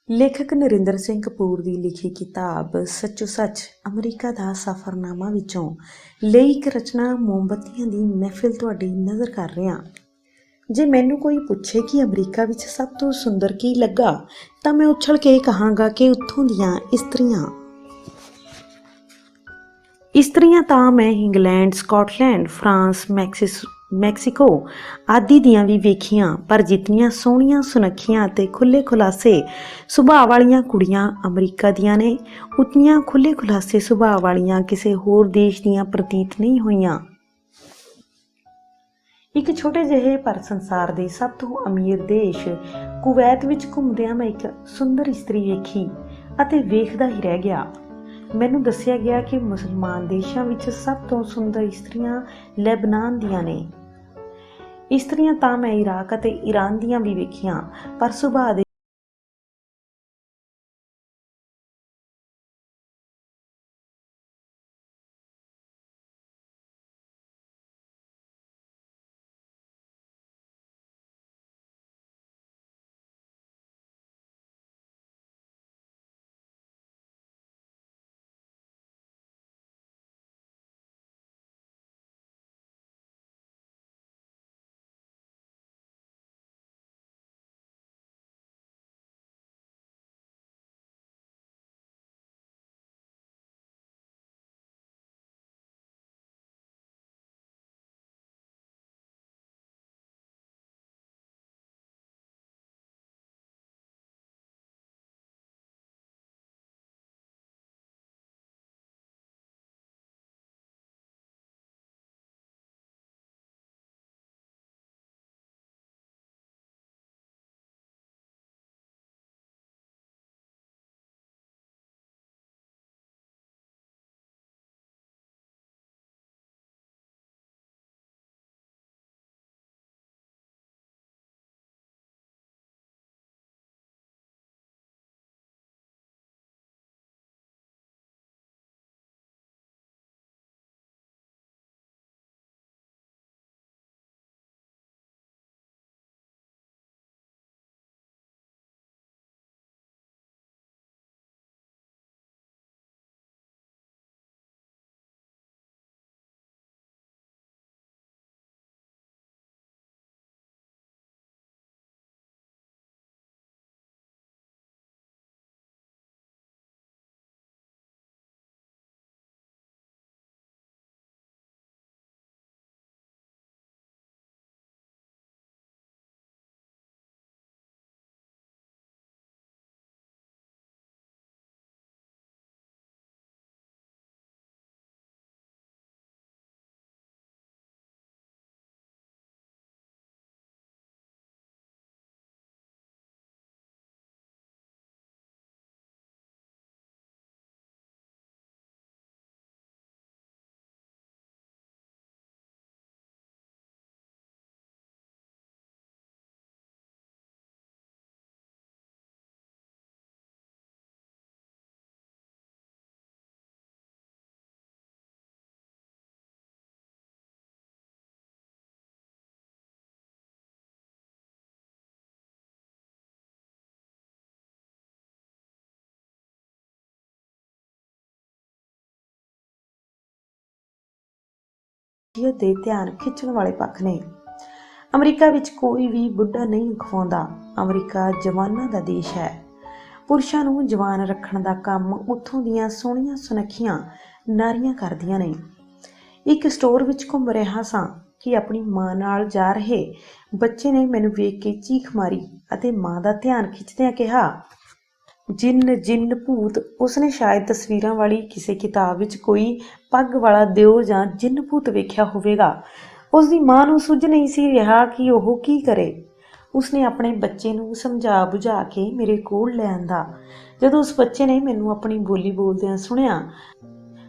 ਲੇਖਕ ਨਰਿੰਦਰ ਸਿੰਘ ਕਪੂਰ ਦੀ ਲਿਖੀ ਕਿਤਾਬ ਸੱਚੋ ਸੱਚ ਅਮਰੀਕਾ ਦਾ ਸਫ਼ਰਨਾਮਾ ਵਿੱਚੋਂ ਲਈ ਇੱਕ ਰਚਨਾ ਮੋਮਬੱਤੀਆਂ ਦੀ ਮਹਿਫਿਲ ਤੁਹਾਡੀ ਨਜ਼ਰ ਕਰ ਰਿਹਾ। ਜੇ ਮੈਨੂੰ ਕੋਈ ਪੁੱਛੇ ਕਿ ਅਮਰੀਕਾ ਵਿੱਚ ਸਭ ਤੋਂ ਸੁੰਦਰ ਕੀ ਲੱਗਾ ਤਾਂ ਮੈਂ ਉਛਲ ਕੇ ਕਹਾਂਗਾ ਕਿ ਉੱਥੋਂ ਦੀਆਂ ਇਸਤਰੀਆਂ ਤਾਂ ਮੈਂ ਇੰਗਲੈਂਡ, ਸਕਾਟਲੈਂਡ, ਫਰਾਂਸ, ਮੈਕਸੀਕੋ ਆਦਿ ਦੀਆਂ ਵੀ ਵੇਖੀਆਂ, ਪਰ ਜਿਤਨੀਆਂ ਸੋਹਣੀਆਂ, ਸੁਨੱਖੀਆਂ ਅਤੇ ਖੁੱਲ੍ਹੇ ਖੁਲਾਸੇ ਸੁਭਾਅ ਵਾਲੀਆਂ ਕੁੜੀਆਂ ਅਮਰੀਕਾ ਦੀਆਂ ਨੇ, ਉਤਨੀਆਂ ਖੁੱਲ੍ਹੇ ਖੁਲਾਸੇ ਸੁਭਾਅ ਵਾਲੀਆਂ ਕਿਸੇ ਹੋਰ ਦੇਸ਼ ਦੀਆਂ ਪ੍ਰਤੀਤ ਨਹੀਂ ਹੋਈਆਂ। ਇੱਕ ਛੋਟੇ ਜਿਹੇ ਪਰ ਸੰਸਾਰ ਦੇ ਸਭ ਤੋਂ ਅਮੀਰ ਦੇਸ਼ ਕੁਵੈਤ ਵਿੱਚ ਘੁੰਮਦਿਆਂ ਮੈਂ ਇੱਕ ਸੁੰਦਰ ਇਸਤਰੀ ਵੇਖੀ ਅਤੇ ਵੇਖਦਾ ਹੀ ਰਹਿ ਗਿਆ। ਮੈਨੂੰ ਦੱਸਿਆ ਗਿਆ ਕਿ ਮੁਸਲਮਾਨ ਦੇਸ਼ਾਂ ਵਿੱਚ ਸਭ ਤੋਂ ਸੁੰਦਰ ਇਸਤਰੀਆਂ ਲੈਬਨਾਨ ਦੀਆਂ ਨੇ। ਇਸਤਰੀਆਂ ਤਾਂ ਮੈਂ ਇਰਾਕ ਅਤੇ ਈਰਾਨ ਦੀਆਂ ਵੀ ਵੇਖੀਆਂ, ਪਰ ਸੁਭਾਅ ਦੇ ਦੇ ਧਿਆਨ ਖਿੱਚਣ ਵਾਲੇ ਪੱਖ ਨੇ। ਅਮਰੀਕਾ ਵਿੱਚ ਕੋਈ ਵੀ ਬੁੱਢਾ ਨਹੀਂ ਅਖਵਾਉਂਦਾ। ਅਮਰੀਕਾ ਜਵਾਨਾਂ ਦਾ ਦੇਸ਼ ਹੈ। ਪੁਰਸ਼ਾਂ ਨੂੰ ਜਵਾਨ ਰੱਖਣ ਦਾ ਕੰਮ ਉੱਥੋਂ ਦੀਆਂ ਸੋਹਣੀਆਂ ਸੁਨੱਖੀਆਂ ਨਾਰੀਆਂ ਕਰਦੀਆਂ ਨੇ। ਇੱਕ ਸਟੋਰ ਵਿੱਚ ਘੁੰਮ ਰਿਹਾ ਸਾਂ ਕਿ ਆਪਣੀ ਮਾਂ ਨਾਲ ਜਾ ਰਹੇ ਬੱਚੇ ਨੇ ਮੈਨੂੰ ਵੇਖ ਕੇ ਚੀਖ ਮਾਰੀ ਅਤੇ ਮਾਂ ਦਾ ਧਿਆਨ ਖਿੱਚਦਿਆਂ ਕਿਹਾ, ਜਿੰਨ ਜਿੰਨ ਭੂਤ। ਉਸਨੇ ਸ਼ਾਇਦ ਤਸਵੀਰਾਂ ਵਾਲੀ ਕਿਸੇ ਕਿਤਾਬ ਵਿੱਚ ਕੋਈ ਪੱਗ ਵਾਲਾ ਦਿਓ ਜਾਂ ਜਿੰਨ ਭੂਤ ਵੇਖਿਆ ਹੋਵੇਗਾ। ਉਸਦੀ ਮਾਂ ਨੂੰ ਸੁੱਝ ਨਹੀਂ ਸੀ ਰਿਹਾ ਕਿ ਉਹ ਕੀ ਕਰੇ। ਉਸਨੇ ਆਪਣੇ ਬੱਚੇ ਨੂੰ ਸਮਝਾ ਬੁਝਾ ਕੇ ਮੇਰੇ ਕੋਲ ਲੈ ਆਂਦਾ। ਜਦੋਂ ਉਸ ਬੱਚੇ ਨੇ ਮੈਨੂੰ ਆਪਣੀ ਬੋਲੀ ਬੋਲਦਿਆਂ ਸੁਣਿਆ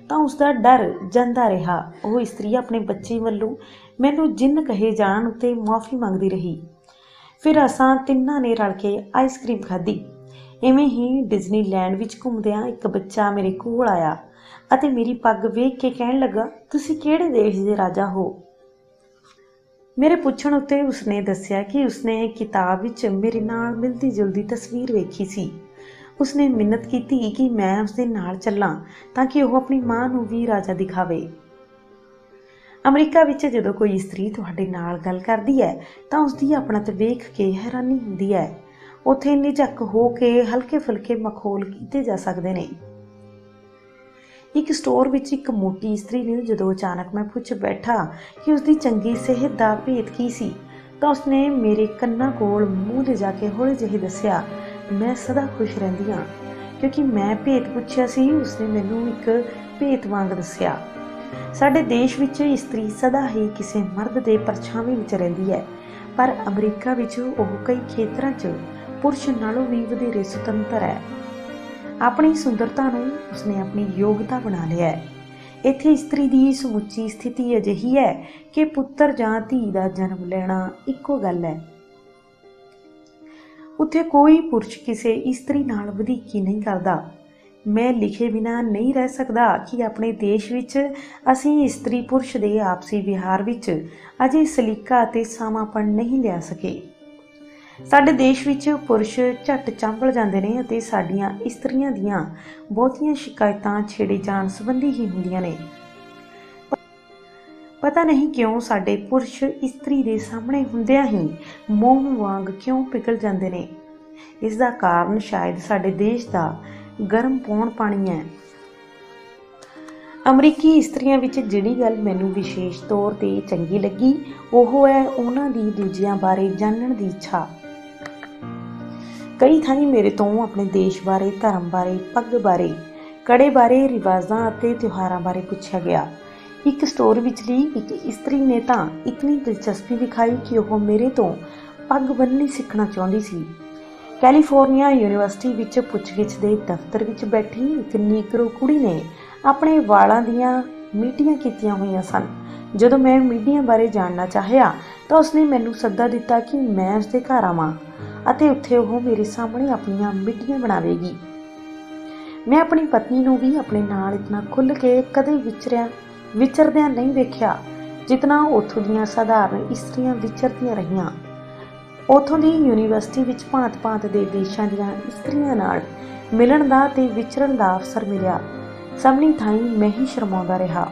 ਤਾਂ ਉਸਦਾ ਡਰ ਜਾਂਦਾ ਰਿਹਾ। ਉਹ ਇਸਤਰੀ ਆਪਣੇ ਬੱਚੇ ਵੱਲੋਂ ਮੈਨੂੰ ਜਿੰਨ ਕਹੇ ਜਾਣ ਉੱਤੇ ਮੁਆਫੀ ਮੰਗਦੀ ਰਹੀ। ਫਿਰ ਅਸਾਂ ਤਿੰਨਾਂ ਨੇ ਰਲ ਕੇ ਆਈਸਕ੍ਰੀਮ ਖਾਧੀ। ਇਵੇਂ ਹੀ ਡਿਜ਼ਨੀਲੈਂਡ ਵਿੱਚ ਘੁੰਮਦਿਆਂ ਇੱਕ ਬੱਚਾ ਮੇਰੇ ਕੋਲ ਆਇਆ ਅਤੇ ਮੇਰੀ ਪੱਗ ਵੇਖ ਕੇ ਕਹਿਣ ਲੱਗਾ, ਤੁਸੀਂ ਕਿਹੜੇ ਦੇਸ਼ ਦੇ ਰਾਜਾ ਹੋ? ਮੇਰੇ ਪੁੱਛਣ ਉੱਤੇ ਉਸਨੇ ਦੱਸਿਆ ਕਿ ਉਸਨੇ ਕਿਤਾਬ ਵਿੱਚ ਮੇਰੇ ਨਾਲ ਮਿਲਦੀ ਜੁਲਦੀ ਤਸਵੀਰ ਵੇਖੀ ਸੀ। ਉਸਨੇ ਮਿੰਨਤ ਕੀਤੀ ਕਿ ਮੈਂ ਉਸਦੇ ਨਾਲ ਚੱਲਾਂ ਤਾਂ ਕਿ ਉਹ ਆਪਣੀ ਮਾਂ ਨੂੰ ਵੀ ਰਾਜਾ ਦਿਖਾਵੇ। ਅਮਰੀਕਾ ਵਿੱਚ ਜਦੋਂ ਕੋਈ ਇਸਤਰੀ ਤੁਹਾਡੇ ਨਾਲ ਗੱਲ ਕਰਦੀ ਹੈ ਤਾਂ ਉਸਦੀ ਆਪਣਤ ਵੇਖ ਕੇ ਹੈਰਾਨੀ ਹੁੰਦੀ ਹੈ। ਉੱਥੇ ਨਿਝੱਕ ਹੋ ਕੇ ਹਲਕੇ ਫੁਲਕੇ ਮਖੌਲ ਕੀਤੇ ਜਾ ਸਕਦੇ ਨੇ। ਇੱਕ ਸਟੋਰ ਵਿੱਚ ਇੱਕ ਮੋਟੀ ਇਸਤਰੀ ਨੂੰ ਜਦੋਂ ਅਚਾਨਕ ਮੈਂ ਪੁੱਛ ਬੈਠਾ ਕਿ ਉਸਦੀ ਚੰਗੀ ਸਿਹਤ ਦਾ ਭੇਤ ਕੀ ਸੀ ਤਾਂ ਉਸਨੇ ਮੇਰੇ ਕੰਨਾਂ ਕੋਲ ਮੂੰਹ ਲਿਜਾ ਕੇ ਹੌਲੀ ਜਿਹੀ ਦੱਸਿਆ, ਮੈਂ ਸਦਾ ਖੁਸ਼ ਰਹਿੰਦੀ ਹਾਂ। ਕਿਉਂਕਿ ਮੈਂ ਭੇਤ ਪੁੱਛਿਆ ਸੀ, ਉਸਨੇ ਮੈਨੂੰ ਇੱਕ ਭੇਤ ਵਾਂਗ ਦੱਸਿਆ। ਸਾਡੇ ਦੇਸ਼ ਵਿੱਚ ਇਸਤਰੀ ਸਦਾ ਹੀ ਕਿਸੇ ਮਰਦ ਦੇ ਪਰਛਾਵੇਂ ਵਿੱਚ ਰਹਿੰਦੀ ਹੈ, ਪਰ ਅਮਰੀਕਾ ਵਿੱਚ ਉਹ ਕਈ ਖੇਤਰਾਂ 'ਚ ਪੁਰਸ਼ ਨਾਲੋਂ ਵੀ ਵਧੇਰੇ ਸੁਤੰਤਰ ਹੈ। ਆਪਣੀ ਸੁੰਦਰਤਾ ਨੂੰ ਉਸਨੇ ਆਪਣੀ ਯੋਗਤਾ ਬਣਾ ਲਿਆ ਹੈ। ਇੱਥੇ ਇਸਤਰੀ ਦੀ ਸਮੁੱਚੀ ਸਥਿਤੀ ਅਜਿਹੀ ਹੈ ਕਿ ਪੁੱਤਰ ਜਾਂ ਧੀ ਦਾ ਜਨਮ ਲੈਣਾ ਇੱਕੋ ਗੱਲ ਹੈ। ਉੱਥੇ ਕੋਈ ਪੁਰਸ਼ ਕਿਸੇ ਇਸਤਰੀ ਨਾਲ ਵਧੀਕੀ ਨਹੀਂ ਕਰਦਾ। ਮੈਂ ਲਿਖੇ ਬਿਨਾਂ ਨਹੀਂ ਰਹਿ ਸਕਦਾ ਕਿ ਆਪਣੇ ਦੇਸ਼ ਵਿੱਚ ਅਸੀਂ ਇਸਤਰੀ ਪੁਰਸ਼ ਦੇ ਆਪਸੀ ਵਿਹਾਰ ਵਿੱਚ ਅਜੇ ਸਲੀਕਾ ਅਤੇ ਸਾਵਾਂਪਣ ਨਹੀਂ ਲਿਆ ਸਕੇ। ਸਾਡੇ ਦੇਸ਼ ਵਿੱਚ ਪੁਰਸ਼ ਝੱਟ ਚਾਂਬਲ ਜਾਂਦੇ ਨੇ ਅਤੇ ਸਾਡੀਆਂ ਇਸਤਰੀਆਂ ਦੀਆਂ ਬਹੁਤੀਆਂ ਸ਼ਿਕਾਇਤਾਂ ਛੇੜੇ ਜਾਣ ਸੰਬੰਧੀ ਹੀ ਹੁੰਦੀਆਂ ਨੇ। ਪਤਾ ਨਹੀਂ ਕਿਉਂ ਸਾਡੇ ਪੁਰਸ਼ ਇਸਤਰੀ ਦੇ ਸਾਹਮਣੇ ਹੁੰਦਿਆਂ ਹੀ ਮੋਮ ਵਾਂਗ ਕਿਉਂ ਪਿਘਲ ਜਾਂਦੇ ਨੇ। ਇਸ ਦਾ ਕਾਰਨ ਸ਼ਾਇਦ ਸਾਡੇ ਦੇਸ਼ ਦਾ ਗਰਮ ਪੌਣ ਪਾਣੀ ਹੈ। ਅਮਰੀਕੀ ਇਸਤਰੀਆਂ ਵਿੱਚ ਜਿਹੜੀ ਗੱਲ ਮੈਨੂੰ ਵਿਸ਼ੇਸ਼ ਤੌਰ 'ਤੇ ਚੰਗੀ ਲੱਗੀ ਉਹ ਹੈ ਉਹਨਾਂ ਦੀ ਦੂਜਿਆਂ ਬਾਰੇ ਜਾਣਨ ਦੀ ਇੱਛਾ। ਕਈ ਥਾਈਂ ਮੇਰੇ ਤੋਂ ਆਪਣੇ ਦੇਸ਼ ਬਾਰੇ, ਧਰਮ ਬਾਰੇ, ਪੱਗ ਬਾਰੇ, ਕੜੇ ਬਾਰੇ, ਰਿਵਾਜ਼ਾਂ ਅਤੇ ਤਿਉਹਾਰਾਂ ਬਾਰੇ ਪੁੱਛਿਆ ਗਿਆ। ਇੱਕ ਸਟੋਰ ਵਿਚਲੀ ਇੱਕ ਇਸਤਰੀ ਨੇ ਤਾਂ ਇਤਨੀ ਦਿਲਚਸਪੀ ਵਿਖਾਈ ਕਿ ਉਹ ਮੇਰੇ ਤੋਂ ਪੱਗ ਬੰਨ੍ਹਣੀ ਸਿੱਖਣਾ ਚਾਹੁੰਦੀ ਸੀ। ਕੈਲੀਫੋਰਨੀਆ ਯੂਨੀਵਰਸਿਟੀ ਵਿੱਚ ਪੁੱਛਗਿੱਛ ਦੇ ਦਫ਼ਤਰ ਵਿੱਚ ਬੈਠੀ ਇੱਕ ਨੀਗਰੋ ਕੁੜੀ ਨੇ ਆਪਣੇ ਵਾਲਾਂ ਦੀਆਂ ਮੀਟੀਆਂ ਕੀਤੀਆਂ ਹੋਈਆਂ ਸਨ। ਜਦੋਂ ਮੈਂ ਮੀਡੀਆਂ ਬਾਰੇ ਜਾਣਨਾ ਚਾਹਿਆ ਤਾਂ ਉਸਨੇ ਮੈਨੂੰ ਸੱਦਾ ਦਿੱਤਾ ਕਿ ਮੈਂ ਉਸਦੇ ਘਰ ਆਵਾਂ ਅਤੇ ਉੱਥੇ ਉਹ ਮੇਰੇ ਸਾਹਮਣੇ ਆਪਣੀਆਂ ਮਿੱਟੀਆਂ ਬਣਾਵੇਗੀ। ਮੈਂ ਆਪਣੀ ਪਤਨੀ ਨੂੰ ਵੀ ਆਪਣੇ ਨਾਲ ਇਤਨਾ ਖੁੱਲ੍ਹ ਕੇ ਕਦੇ ਵਿਚਰਦਿਆਂ ਨਹੀਂ ਵੇਖਿਆ ਜਿਤਨਾ ਉੱਥੋਂ ਦੀਆਂ ਸਾਧਾਰਨ ਇਸਤਰੀਆਂ ਵਿਚਰਦੀਆਂ ਰਹੀਆਂ। ਉੱਥੋਂ ਦੀ ਯੂਨੀਵਰਸਿਟੀ ਵਿੱਚ ਭਾਂਤ-ਭਾਂਤ ਦੇ ਦੇਸ਼ਾਂ ਦੀਆਂ ਇਸਤਰੀਆਂ ਨਾਲ ਮਿਲਣ ਦਾ ਅਤੇ ਵਿਚਰਨ ਦਾ ਅਵਸਰ ਮਿਲਿਆ। ਸਾਹਮਣੀ ਥਾਈਂ ਮੈਂ ਹੀ ਸ਼ਰਮਾਉਂਦਾ ਰਿਹਾ।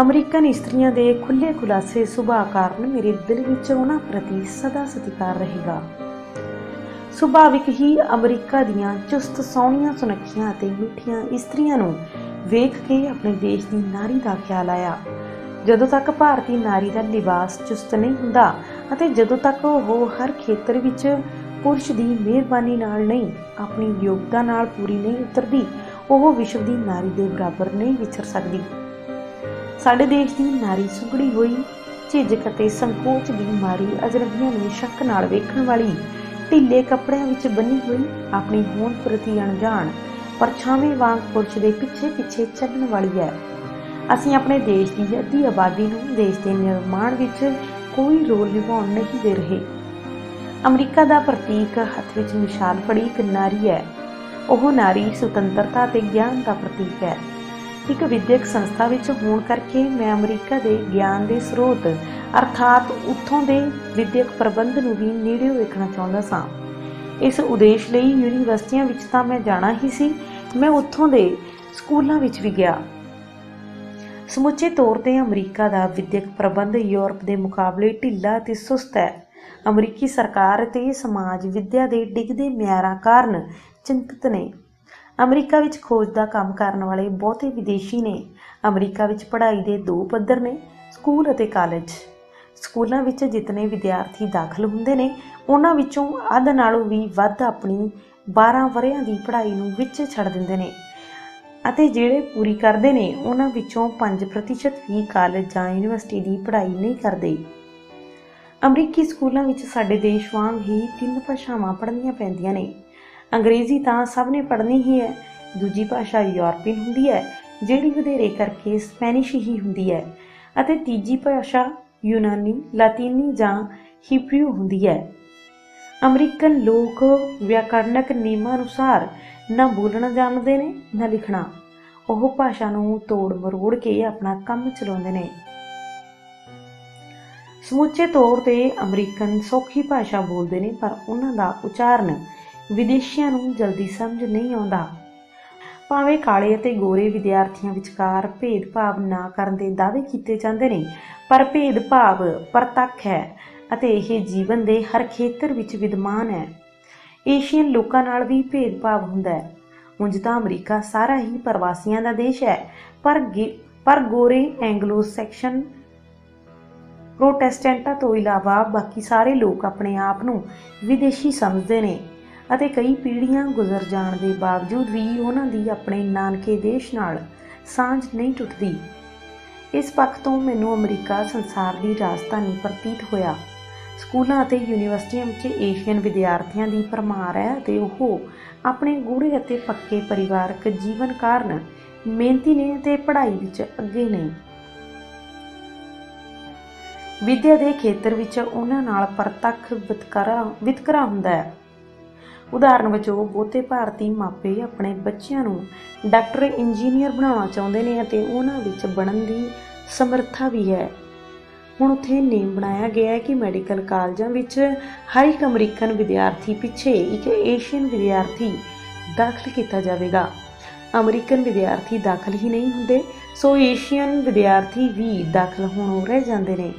ਅਮਰੀਕਨ ਇਸਤਰੀਆਂ ਦੇ ਖੁੱਲ੍ਹੇ ਖੁਲਾਸੇ ਸੁਭਾਅ ਕਾਰਨ ਮੇਰੇ ਦਿਲ ਵਿੱਚ ਉਹਨਾਂ ਪ੍ਰਤੀ ਸਦਾ ਸਤਿਕਾਰ ਰਹੇਗਾ। ਸੁਭਾਵਿਕ ਹੀ ਅਮਰੀਕਾ ਦੀਆਂ ਚੁਸਤ, ਸੋਹਣੀਆਂ, ਸੁਨੱਖੀਆਂ ਅਤੇ ਮਿੱਠੀਆਂ ਇਸਤਰੀਆਂ ਨੂੰ ਵੇਖ ਕੇ ਆਪਣੇ ਦੇਸ਼ ਦੀ ਨਾਰੀ ਦਾ ਖਿਆਲ ਆਇਆ। ਜਦੋਂ ਤੱਕ ਭਾਰਤੀ ਨਾਰੀ ਦਾ ਲਿਬਾਸ ਚੁਸਤ ਨਹੀਂ ਹੁੰਦਾ ਅਤੇ ਜਦੋਂ ਤੱਕ ਉਹ ਹਰ ਖੇਤਰ ਵਿੱਚ ਪੁਰਸ਼ ਦੀ ਮਿਹਰਬਾਨੀ ਨਾਲ ਨਹੀਂ, ਆਪਣੀ ਯੋਗਤਾ ਨਾਲ ਪੂਰੀ ਨਹੀਂ ਉਤਰਦੀ, ਉਹ ਵਿਸ਼ਵ ਦੀ ਨਾਰੀ ਦੇ ਬਰਾਬਰ ਨਹੀਂ ਵਿਚਰ ਸਕਦੀ। ਸਾਡੇ ਦੇਸ਼ ਦੀ ਨਾਰੀ ਸੁੰਗੜੀ ਹੋਈ, ਝਿਜਕ ਅਤੇ ਸੰਕੋਚ ਦੀ ਮਾਰੀ, ਅਜਨਬੀਆਂ ਨੂੰ ਸ਼ੱਕ ਨਾਲ ਵੇਖਣ ਵਾਲੀ, ਢਿੱਲੇ ਕੱਪੜਿਆਂ ਵਿੱਚ ਬੰਨੀ ਹੋਈ, ਆਪਣੀ ਹੋਂਦ ਪ੍ਰਤੀ ਅਣਜਾਣ, ਪਰਛਾਵੇਂ ਵਾਂਗ ਪੁਰਸ਼ ਦੇ ਪਿੱਛੇ ਪਿੱਛੇ ਚੱਲਣ ਵਾਲੀ ਹੈ। ਅਸੀਂ ਆਪਣੇ ਦੇਸ਼ ਦੀ ਅੱਧੀ ਆਬਾਦੀ ਨੂੰ ਦੇਸ਼ ਦੇ ਨਿਰਮਾਣ ਵਿੱਚ ਕੋਈ ਰੋਲ ਨਿਭਾਉਣ ਨਹੀਂ ਦੇ ਰਹੇ। ਅਮਰੀਕਾ ਦਾ ਪ੍ਰਤੀਕ ਹੱਥ ਵਿੱਚ ਮਿਸਾਲ ਫੜੀ ਇੱਕ ਨਾਰੀ ਹੈ। ਉਹ ਨਾਰੀ ਸੁਤੰਤਰਤਾ ਅਤੇ ਗਿਆਨ ਦਾ ਪ੍ਰਤੀਕ ਹੈ। ਇੱਕ ਵਿਦਿਅਕ ਸੰਸਥਾ ਵਿੱਚ ਹੋਣ ਕਰਕੇ ਮੈਂ ਅਮਰੀਕਾ ਦੇ ਗਿਆਨ ਦੇ ਸਰੋਤ ਅਰਥਾਤ ਉੱਥੋਂ ਦੇ ਵਿਦਿਅਕ ਪ੍ਰਬੰਧ ਨੂੰ ਵੀ ਨੇੜਿਓਂ ਵੇਖਣਾ ਚਾਹੁੰਦਾ ਸਾਂ। ਇਸ ਉਦੇਸ਼ ਲਈ ਯੂਨੀਵਰਸਿਟੀਆਂ ਵਿੱਚ ਤਾਂ ਮੈਂ ਜਾਣਾ ਹੀ ਸੀ, ਮੈਂ ਉੱਥੋਂ ਦੇ ਸਕੂਲਾਂ ਵਿੱਚ ਵੀ ਗਿਆ। ਸਮੁੱਚੇ ਤੌਰ 'ਤੇ ਅਮਰੀਕਾ ਦਾ ਵਿਦਿਅਕ ਪ੍ਰਬੰਧ ਯੂਰਪ ਦੇ ਮੁਕਾਬਲੇ ਢਿੱਲਾ ਅਤੇ ਸੁਸਤ ਹੈ। ਅਮਰੀਕੀ ਸਰਕਾਰ ਅਤੇ ਸਮਾਜ ਵਿੱਦਿਆ ਦੇ ਡਿੱਗਦੇ ਮਿਆਰਾਂ ਕਾਰਨ ਚਿੰਤਤ ਨੇ। ਅਮਰੀਕਾ ਵਿੱਚ ਖੋਜ ਦਾ ਕੰਮ ਕਰਨ ਵਾਲੇ ਬਹੁਤੇ ਵਿਦੇਸ਼ੀ ਨੇ। ਅਮਰੀਕਾ ਵਿੱਚ ਪੜ੍ਹਾਈ ਦੇ ਦੋ ਪੱਧਰ ਨੇ, ਸਕੂਲ ਅਤੇ ਕਾਲਜ। ਸਕੂਲਾਂ ਵਿੱਚ ਜਿਤਨੇ ਵਿਦਿਆਰਥੀ ਦਾਖਲ ਹੁੰਦੇ ਨੇ ਉਹਨਾਂ ਵਿੱਚੋਂ ਅੱਧ ਨਾਲੋਂ ਵੀ ਵੱਧ ਆਪਣੀ 12 ਵਰ੍ਹਿਆਂ ਦੀ ਪੜ੍ਹਾਈ ਨੂੰ ਵਿੱਚ ਛੱਡ ਦਿੰਦੇ ਨੇ ਅਤੇ ਜਿਹੜੇ ਪੂਰੀ ਕਰਦੇ ਨੇ ਉਹਨਾਂ ਵਿੱਚੋਂ 5% ਵੀ ਕਾਲਜ ਜਾਂ ਯੂਨੀਵਰਸਿਟੀ ਦੀ ਪੜ੍ਹਾਈ ਨਹੀਂ ਕਰਦੇ। ਅਮਰੀਕੀ ਸਕੂਲਾਂ ਵਿੱਚ ਸਾਡੇ ਦੇਸ਼ ਵਾਂਗ ਹੀ 3 ਭਾਸ਼ਾਵਾਂ ਪੜ੍ਹਨੀਆਂ ਪੈਂਦੀਆਂ ਨੇ। ਅੰਗਰੇਜ਼ੀ ਤਾਂ ਸਭ ਨੇ ਪੜ੍ਹਨੀ ਹੀ ਹੈ, ਦੂਜੀ ਭਾਸ਼ਾ ਯੂਰਪੀਅਨ ਹੁੰਦੀ ਹੈ ਜਿਹੜੀ ਵਧੇਰੇ ਕਰਕੇ ਸਪੈਨਿਸ਼ ਹੀ ਹੁੰਦੀ ਹੈ ਅਤੇ ਤੀਜੀ ਭਾਸ਼ਾ ਯੂਨਾਨੀ, ਲਾਤੀਨੀ ਜਾਂ ਹੀਬਰੂ ਹੁੰਦੀ ਹੈ। ਅਮਰੀਕਨ ਲੋਕ ਵਿਆਕਰਨਕ ਨਿਯਮਾਂ ਅਨੁਸਾਰ ਨਾ ਬੋਲਣਾ ਜਾਣਦੇ ਨੇ ਨਾ ਲਿਖਣਾ। ਉਹ ਭਾਸ਼ਾ ਨੂੰ ਤੋੜ ਮਰੋੜ ਕੇ ਆਪਣਾ ਕੰਮ ਚਲਾਉਂਦੇ ਨੇ। ਸਮੁੱਚੇ ਤੌਰ 'ਤੇ ਅਮਰੀਕਨ ਸੌਖੀ ਭਾਸ਼ਾ ਬੋਲਦੇ ਨੇ, ਪਰ ਉਹਨਾਂ ਦਾ ਉਚਾਰਨ ਵਿਦੇਸ਼ੀਆਂ ਨੂੰ ਜਲਦੀ ਸਮਝ ਨਹੀਂ ਆਉਂਦਾ। ਭਾਵੇਂ ਕਾਲੇ ਅਤੇ ਗੋਰੇ ਵਿਦਿਆਰਥੀਆਂ ਵਿਚਕਾਰ ਭੇਦਭਾਵ ਨਾ ਕਰਨ ਦੇ ਦਾਅਵੇ ਕੀਤੇ ਜਾਂਦੇ ਨੇ, ਪਰ ਭੇਦਭਾਵ ਪ੍ਰਤੱਖ ਹੈ ਅਤੇ ਇਹ ਜੀਵਨ ਦੇ ਹਰ ਖੇਤਰ ਵਿੱਚ ਵਿਦਮਾਨ ਹੈ। ਏਸ਼ੀਅਨ ਲੋਕਾਂ ਨਾਲ ਵੀ ਭੇਦਭਾਵ ਹੁੰਦਾ ਹੈ। ਉਂਝ ਤਾਂ ਅਮਰੀਕਾ ਸਾਰਾ ਹੀ ਪ੍ਰਵਾਸੀਆਂ ਦਾ ਦੇਸ਼ ਹੈ, ਪਰ ਗੋਰੇ, ਐਂਗਲੋ ਸੈਕਸ਼ਨ, ਪ੍ਰੋਟੈਸਟੈਂਟਾਂ ਤੋਂ ਇਲਾਵਾ ਬਾਕੀ ਸਾਰੇ ਲੋਕ ਆਪਣੇ ਆਪ ਨੂੰ ਵਿਦੇਸ਼ੀ ਸਮਝਦੇ ਨੇ ਅਤੇ ਕਈ ਪੀੜ੍ਹੀਆਂ ਗੁਜ਼ਰ ਜਾਣ ਦੇ ਬਾਵਜੂਦ ਵੀ ਉਹਨਾਂ ਦੀ ਆਪਣੇ ਨਾਨਕੇ ਦੇਸ਼ ਨਾਲ ਸਾਂਝ ਨਹੀਂ ਟੁੱਟਦੀ। ਇਸ ਪੱਖ ਤੋਂ ਮੈਨੂੰ ਅਮਰੀਕਾ ਸੰਸਾਰ ਦੀ ਰਾਜਧਾਨੀ ਪ੍ਰਤੀਤ ਹੋਇਆ। ਸਕੂਲਾਂ ਅਤੇ ਯੂਨੀਵਰਸਿਟੀਆਂ ਵਿੱਚ ਏਸ਼ੀਅਨ ਵਿਦਿਆਰਥੀਆਂ ਦੀ ਭਰਮਾਰ ਹੈ ਅਤੇ ਉਹ ਆਪਣੇ ਗੂੜ੍ਹੇ ਅਤੇ ਪੱਕੇ ਪਰਿਵਾਰਕ ਜੀਵਨ ਕਾਰਨ ਮਿਹਨਤੀ ਨੇ ਅਤੇ ਪੜ੍ਹਾਈ ਵਿੱਚ ਅੱਗੇ ਨੇ। ਵਿੱਦਿਆ ਦੇ ਖੇਤਰ ਵਿੱਚ ਉਹਨਾਂ ਨਾਲ ਪ੍ਰਤੱਖ ਵਿਤਕਰਾ ਹੁੰਦਾ ਹੈ। ਉਦਾਹਰਨ ਵਜੋਂ ਬਹੁਤੇ ਭਾਰਤੀ ਮਾਪੇ ਆਪਣੇ ਬੱਚਿਆਂ ਨੂੰ ਡਾਕਟਰ, ਇੰਜੀਨੀਅਰ ਬਣਾਉਣਾ ਚਾਹੁੰਦੇ ਨੇ ਅਤੇ ਉਹਨਾਂ ਵਿੱਚ ਬਣਨ ਦੀ ਸਮਰੱਥਾ ਵੀ ਹੈ। ਹੁਣ ਉੱਥੇ ਨੇਮ ਬਣਾਇਆ ਗਿਆ ਹੈ ਕਿ ਮੈਡੀਕਲ ਕਾਲਜਾਂ ਵਿੱਚ ਹਰ ਇੱਕ ਅਮਰੀਕਨ ਵਿਦਿਆਰਥੀ ਪਿੱਛੇ ਇੱਕ ਏਸ਼ੀਅਨ ਵਿਦਿਆਰਥੀ ਦਾਖਲ ਕੀਤਾ ਜਾਵੇਗਾ। ਅਮਰੀਕਨ ਵਿਦਿਆਰਥੀ ਦਾਖਲ ਹੀ ਨਹੀਂ ਹੁੰਦੇ, ਸੋ ਏਸ਼ੀਅਨ ਵਿਦਿਆਰਥੀ ਵੀ ਦਾਖਲ ਹੋਣੋਂ ਰਹਿ ਜਾਂਦੇ ਨੇ।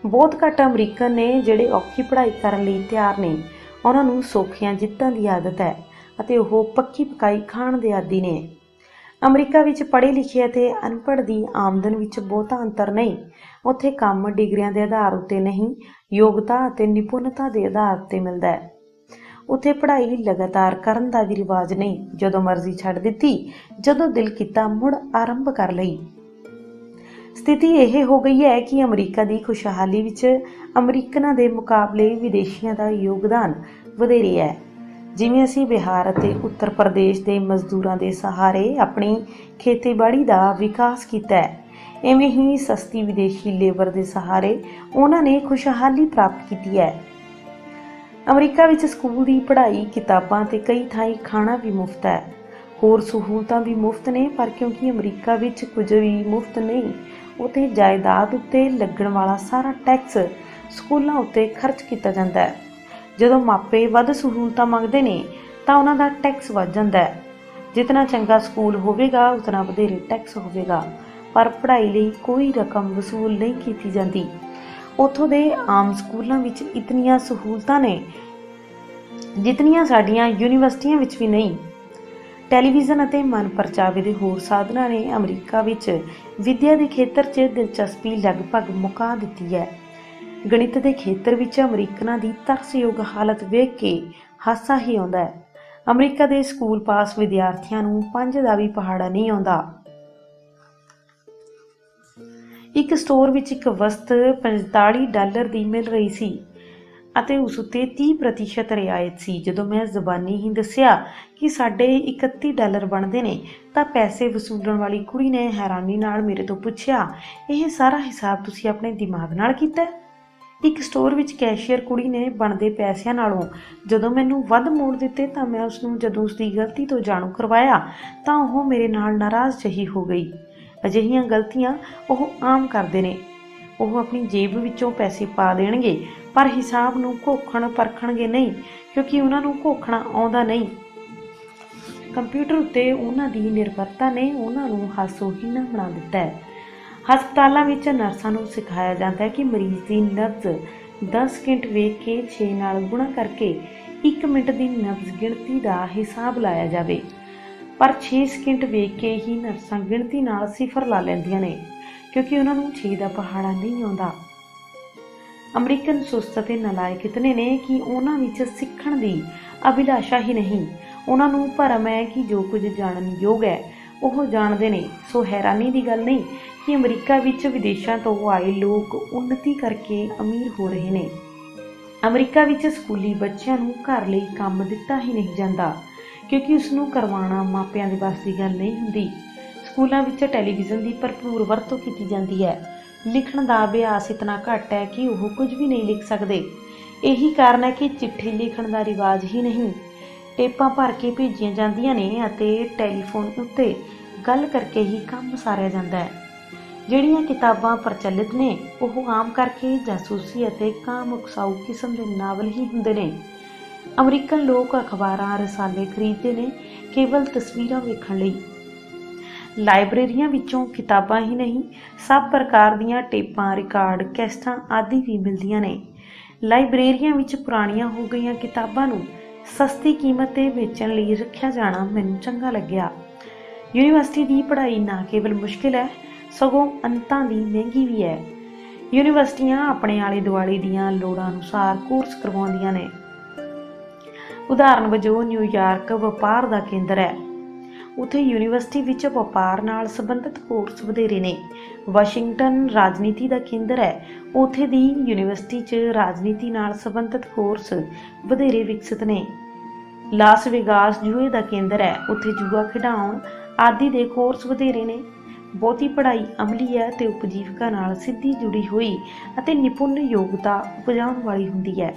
ਬਹੁਤ ਘੱਟ ਅਮਰੀਕਨ ਨੇ ਜਿਹੜੇ ਔਖੀ ਪੜ੍ਹਾਈ ਕਰਨ ਲਈ ਤਿਆਰ ਨੇ। ਉਹਨਾਂ ਨੂੰ ਸੌਖੀਆਂ ਜਿੱਤਾਂ ਦੀ ਆਦਤ ਹੈ ਅਤੇ ਉਹ ਪੱਕੀ ਪਕਾਈ ਖਾਣ ਦੇ ਆਦੀ ਨੇ। ਅਮਰੀਕਾ ਵਿੱਚ ਪੜ੍ਹੇ ਲਿਖੇ ਅਤੇ ਅਨਪੜ੍ਹ ਦੀ ਆਮਦਨ ਵਿੱਚ ਬਹੁਤਾ ਅੰਤਰ ਨਹੀਂ। ਉੱਥੇ ਕੰਮ ਡਿਗਰੀਆਂ ਦੇ ਆਧਾਰ ਉੱਤੇ ਨਹੀਂ, ਯੋਗਤਾ ਅਤੇ ਨਿਪੁੰਨਤਾ ਦੇ ਆਧਾਰ ਉੱਤੇ ਮਿਲਦਾ ਹੈ। ਉੱਥੇ ਪੜ੍ਹਾਈ ਲਗਾਤਾਰ ਕਰਨ ਦਾ ਵੀ ਰਿਵਾਜ ਨਹੀਂ। ਜਦੋਂ ਮਰਜ਼ੀ ਛੱਡ ਦਿੱਤੀ, ਜਦੋਂ ਦਿਲ ਕੀਤਾ ਮੁੜ ਆਰੰਭ ਕਰ ਲਈ। ਸਥਿਤੀ ਇਹ ਹੋ ਗਈ ਹੈ ਕਿ ਅਮਰੀਕਾ ਦੀ ਖੁਸ਼ਹਾਲੀ ਵਿੱਚ ਅਮਰੀਕਨਾਂ ਦੇ ਮੁਕਾਬਲੇ ਵਿਦੇਸ਼ੀਆਂ ਦਾ ਯੋਗਦਾਨ ਵਧੇਰੇ ਹੈ। ਜਿਵੇਂ ਅਸੀਂ ਬਿਹਾਰ ਅਤੇ ਉੱਤਰ ਪ੍ਰਦੇਸ਼ ਦੇ ਮਜ਼ਦੂਰਾਂ ਦੇ ਸਹਾਰੇ ਆਪਣੀ ਖੇਤੀਬਾੜੀ ਦਾ ਵਿਕਾਸ ਕੀਤਾ ਹੈ, ਇਵੇਂ ਹੀ ਸਸਤੀ ਵਿਦੇਸ਼ੀ ਲੇਬਰ ਦੇ ਸਹਾਰੇ ਉਹਨਾਂ ਨੇ ਖੁਸ਼ਹਾਲੀ ਪ੍ਰਾਪਤ ਕੀਤੀ ਹੈ। ਅਮਰੀਕਾ ਵਿੱਚ ਸਕੂਲ ਦੀ ਪੜ੍ਹਾਈ, ਕਿਤਾਬਾਂ ਅਤੇ ਕਈ ਥਾਈਂ ਖਾਣਾ ਵੀ ਮੁਫਤ ਹੈ। ਹੋਰ ਸਹੂਲਤਾਂ ਵੀ ਮੁਫਤ ਨੇ, ਪਰ ਕਿਉਂਕਿ ਅਮਰੀਕਾ ਵਿੱਚ ਕੁਝ ਵੀ ਮੁਫਤ ਨਹੀਂ, ਉੱਥੇ ਜਾਇਦਾਦ ਉੱਤੇ ਲੱਗਣ ਵਾਲਾ ਸਾਰਾ ਟੈਕਸ ਸਕੂਲਾਂ ਉੱਤੇ ਖਰਚ ਕੀਤਾ ਜਾਂਦਾ ਹੈ। ਜਦੋਂ ਮਾਪੇ ਵੱਧ ਸਹੂਲਤਾਂ ਮੰਗਦੇ ਨੇ ਤਾਂ ਉਹਨਾਂ ਦਾ ਟੈਕਸ ਵੱਧ ਜਾਂਦਾ ਹੈ। ਜਿਤਨਾ ਚੰਗਾ ਸਕੂਲ ਹੋਵੇਗਾ ਉਤਨਾ ਵਧੇਰੇ ਟੈਕਸ ਹੋਵੇਗਾ, ਪਰ ਪੜ੍ਹਾਈ ਲਈ ਕੋਈ ਰਕਮ ਵਸੂਲ ਨਹੀਂ ਕੀਤੀ ਜਾਂਦੀ। ਉੱਥੋਂ ਦੇ ਆਮ ਸਕੂਲਾਂ ਵਿੱਚ ਇਤਨੀਆਂ ਸਹੂਲਤਾਂ ਨੇ ਜਿਤਨੀਆਂ ਸਾਡੀਆਂ ਯੂਨੀਵਰਸਿਟੀਆਂ ਵਿੱਚ ਵੀ ਨਹੀਂ। ਟੈਲੀਵਿਜ਼ਨ ਅਤੇ ਮਨ ਪਰਚਾਵੇ ਦੇ ਹੋਰ ਸਾਧਨਾਂ ਨੇ ਅਮਰੀਕਾ ਵਿੱਚ ਵਿੱਦਿਆ ਦੇ ਖੇਤਰ 'ਚ ਦਿਲਚਸਪੀ ਲਗਭਗ ਮੁਕਾ ਦਿੱਤੀ ਹੈ। ਗਣਿਤ ਦੇ ਖੇਤਰ ਵਿੱਚ ਅਮਰੀਕਨਾਂ ਦੀ ਤਰਸਯੋਗ ਹਾਲਤ ਵੇਖ ਕੇ ਹਾਸਾ ਹੀ ਆਉਂਦਾ ਹੈ। ਅਮਰੀਕਾ ਦੇ ਸਕੂਲ ਪਾਸ ਵਿਦਿਆਰਥੀਆਂ ਨੂੰ 5 ਦਾ ਵੀ ਪਹਾੜਾ ਨਹੀਂ ਆਉਂਦਾ। ਇੱਕ ਸਟੋਰ ਵਿੱਚ ਇੱਕ ਵਸਤ $45 ਦੀ ਮਿਲ ਰਹੀ ਸੀ ਅਤੇ ਉਸ ਉੱਤੇ 30% ਰਿਆਇਤ ਸੀ। ਜਦੋਂ ਮੈਂ ਜ਼ਬਾਨੀ ਹੀ ਦੱਸਿਆ ਕਿ ਸਾਡੇ $31 ਬਣਦੇ ਨੇ ਤਾਂ ਪੈਸੇ ਵਸੂਲਣ ਵਾਲੀ ਕੁੜੀ ਨੇ ਹੈਰਾਨੀ ਨਾਲ ਮੇਰੇ ਤੋਂ ਪੁੱਛਿਆ, ਇਹ ਸਾਰਾ ਹਿਸਾਬ ਤੁਸੀਂ ਆਪਣੇ ਦਿਮਾਗ ਨਾਲ ਕੀਤਾ? ਇੱਕ ਸਟੋਰ ਵਿੱਚ ਕੈਸ਼ੀਅਰ ਕੁੜੀ ਨੇ ਬਣਦੇ ਪੈਸਿਆਂ ਨਾਲੋਂ ਜਦੋਂ ਮੈਨੂੰ ਵੱਧ ਮੋੜ ਦਿੱਤੇ ਤਾਂ ਮੈਂ ਉਸਨੂੰ ਜਦੋਂ ਉਸਦੀ ਗਲਤੀ ਤੋਂ ਜਾਣੂ ਕਰਵਾਇਆ ਤਾਂ ਉਹ ਮੇਰੇ ਨਾਲ ਨਾਰਾਜ਼ ਜਿਹੀ ਹੋ ਗਈ। ਅਜਿਹੀਆਂ ਗਲਤੀਆਂ ਉਹ ਆਮ ਕਰਦੇ ਨੇ। ਉਹ ਆਪਣੀ ਜੇਬ ਵਿੱਚੋਂ ਪੈਸੇ ਪਾ ਦੇਣਗੇ ਪਰ ਹਿਸਾਬ ਨੂੰ ਘੋਖਣ ਪਰਖਣਗੇ ਨਹੀਂ, ਕਿਉਂਕਿ ਉਹਨਾਂ ਨੂੰ ਘੋਖਣਾ ਆਉਂਦਾ ਨਹੀਂ। ਕੰਪਿਊਟਰ ਉੱਤੇ ਉਹਨਾਂ ਦੀ ਨਿਰਭਰਤਾ ਨੇ ਉਹਨਾਂ ਨੂੰ ਹਾਸੋਹੀਣਾ ਬਣਾ ਦਿੱਤਾ ਹੈ। ਹਸਪਤਾਲਾਂ ਵਿੱਚ ਨਰਸਾਂ ਨੂੰ ਸਿਖਾਇਆ ਜਾਂਦਾ ਹੈ ਕਿ ਮਰੀਜ਼ ਦੀ ਨਬਜ਼ 10 ਸਕਿੰਟ ਵੇਖ ਕੇ 6 ਨਾਲ ਗੁਣਾ ਕਰਕੇ 1 ਮਿੰਟ ਦੀ ਨਬਜ਼ ਗਿਣਤੀ ਦਾ ਹਿਸਾਬ ਲਾਇਆ ਜਾਵੇ, ਪਰ 6 ਸਕਿੰਟ ਵੇਖ ਕੇ ਹੀ ਨਰਸਾਂ ਗਿਣਤੀ ਨਾਲ 0 ਲਾ ਲੈਂਦੀਆਂ ਨੇ, ਕਿਉਂਕਿ ਉਹਨਾਂ ਨੂੰ 6 ਦਾ ਪਹਾੜਾ ਨਹੀਂ ਆਉਂਦਾ। ਅਮਰੀਕਨ ਸੁਸਤ ਅਤੇ ਨਲਾਇਕ ਇਤਨੇ ਨੇ ਕਿ ਉਹਨਾਂ ਵਿੱਚ ਸਿੱਖਣ ਦੀ ਅਭਿਲਾਸ਼ਾ ਹੀ ਨਹੀਂ। ਉਹਨਾਂ ਨੂੰ ਭਰਮ ਹੈ ਕਿ ਜੋ ਕੁਝ ਜਾਣਨ ਯੋਗ ਹੈ ਉਹ ਜਾਣਦੇ ਨੇ। ਸੋ ਹੈਰਾਨੀ ਦੀ ਗੱਲ ਨਹੀਂ ਕਿ ਅਮਰੀਕਾ ਵਿੱਚ ਵਿਦੇਸ਼ਾਂ ਤੋਂ ਆਏ ਲੋਕ ਉੱਨਤੀ ਕਰਕੇ ਅਮੀਰ ਹੋ ਰਹੇ ਨੇ। ਅਮਰੀਕਾ ਵਿੱਚ ਸਕੂਲੀ ਬੱਚਿਆਂ ਨੂੰ ਘਰ ਲਈ ਕੰਮ ਦਿੱਤਾ ਹੀ ਨਹੀਂ ਜਾਂਦਾ, ਕਿਉਂਕਿ ਉਸਨੂੰ ਕਰਵਾਉਣਾ ਮਾਪਿਆਂ ਦੇ ਵੱਸ ਦੀ ਗੱਲ ਨਹੀਂ ਹੁੰਦੀ। ਸਕੂਲਾਂ ਵਿੱਚ ਟੈਲੀਵਿਜ਼ਨ ਦੀ ਭਰਪੂਰ ਵਰਤੋਂ ਕੀਤੀ ਜਾਂਦੀ ਹੈ। ਲਿਖਣ ਦਾ ਅਭਿਆਸ ਇਤਨਾ ਘੱਟ ਹੈ ਕਿ ਉਹ ਕੁਝ ਵੀ ਨਹੀਂ ਲਿਖ ਸਕਦੇ। ਇਹੀ ਕਾਰਨ ਹੈ ਕਿ ਚਿੱਠੀ ਲਿਖਣ ਦਾ ਰਿਵਾਜ ਹੀ ਨਹੀਂ। ਟੇਪਾਂ ਭਰ ਕੇ ਭੇਜੀਆਂ ਜਾਂਦੀਆਂ ਨੇ ਅਤੇ ਟੈਲੀਫੋਨ ਉੱਤੇ ਗੱਲ ਕਰਕੇ ਹੀ ਕੰਮ ਸਾਰਿਆ ਜਾਂਦਾ ਹੈ। ਜਿਹੜੀਆਂ ਕਿਤਾਬਾਂ ਪ੍ਰਚਲਿਤ ਨੇ ਉਹ ਆਮ ਕਰਕੇ ਜਾਸੂਸੀ ਅਤੇ ਕਾਮ ਉਕਸਾਊ ਕਿਸਮ ਦੇ ਨਾਵਲ ਹੀ ਹੁੰਦੇ ਨੇ। ਅਮਰੀਕਨ ਲੋਕ ਅਖਬਾਰਾਂ ਰਸਾਲੇ ਖਰੀਦਦੇ ਨੇ ਕੇਵਲ ਤਸਵੀਰਾਂ ਵੇਖਣ ਲਈ। ਲਾਇਬ੍ਰੇਰੀਆਂ ਵਿੱਚੋਂ ਕਿਤਾਬਾਂ ਹੀ ਨਹੀਂ, ਸਭ ਪ੍ਰਕਾਰ ਦੀਆਂ ਟੇਪਾਂ, ਰਿਕਾਰਡ, ਕੈਸਟਾਂ ਆਦਿ ਵੀ ਮਿਲਦੀਆਂ ਨੇ। ਲਾਇਬ੍ਰੇਰੀਆਂ ਵਿੱਚ ਪੁਰਾਣੀਆਂ ਹੋ ਗਈਆਂ ਕਿਤਾਬਾਂ ਨੂੰ ਸਸਤੀ ਕੀਮਤ 'ਤੇ ਵੇਚਣ ਲਈ ਰੱਖਿਆ ਜਾਣਾ ਮੈਨੂੰ ਚੰਗਾ ਲੱਗਿਆ। ਯੂਨੀਵਰਸਿਟੀ ਦੀ ਪੜ੍ਹਾਈ ਨਾ ਕੇਵਲ ਮੁਸ਼ਕਿਲ ਹੈ, ਸਗੋਂ ਅੰਤਾਂ ਦੀ ਮਹਿੰਗੀ ਵੀ ਹੈ। ਯੂਨੀਵਰਸਿਟੀਆਂ ਆਪਣੇ ਆਲੇ ਦੁਆਲੇ ਦੀਆਂ ਲੋੜਾਂ ਅਨੁਸਾਰ ਕੋਰਸ ਕਰਵਾਉਂਦੀਆਂ ਨੇ। ਉਦਾਹਰਨ ਵਜੋਂ ਨਿਊਯਾਰਕ ਵਪਾਰ ਦਾ ਕੇਂਦਰ ਹੈ, ਉੱਥੇ ਯੂਨੀਵਰਸਿਟੀ ਵਿੱਚ ਵਪਾਰ ਨਾਲ ਸੰਬੰਧਿਤ ਕੋਰਸ ਵਧੇਰੇ ਨੇ। ਵਾਸ਼ਿੰਗਟਨ ਰਾਜਨੀਤੀ ਦਾ ਕੇਂਦਰ ਹੈ, ਉੱਥੇ ਦੀ ਯੂਨੀਵਰਸਿਟੀ 'ਚ ਰਾਜਨੀਤੀ ਨਾਲ ਸੰਬੰਧਿਤ ਕੋਰਸ ਵਧੇਰੇ ਵਿਕਸਿਤ ਨੇ। ਲਾਸ ਵੇਗਾਸ ਜੂਏ ਦਾ ਕੇਂਦਰ ਹੈ, ਉੱਥੇ ਜੂਆ ਖਿਡਾਉਣ ਆਦਿ ਦੇ ਕੋਰਸ ਵਧੇਰੇ ਨੇ। ਬਹੁਤੀ ਪੜ੍ਹਾਈ ਅਮਲੀ ਹੈ ਅਤੇ ਉਪਜੀਵਕਾ ਨਾਲ ਸਿੱਧੀ ਜੁੜੀ ਹੋਈ ਅਤੇ ਨਿਪੁੰਨ ਯੋਗਤਾ ਉਪਜਾਉਣ ਵਾਲੀ ਹੁੰਦੀ ਹੈ।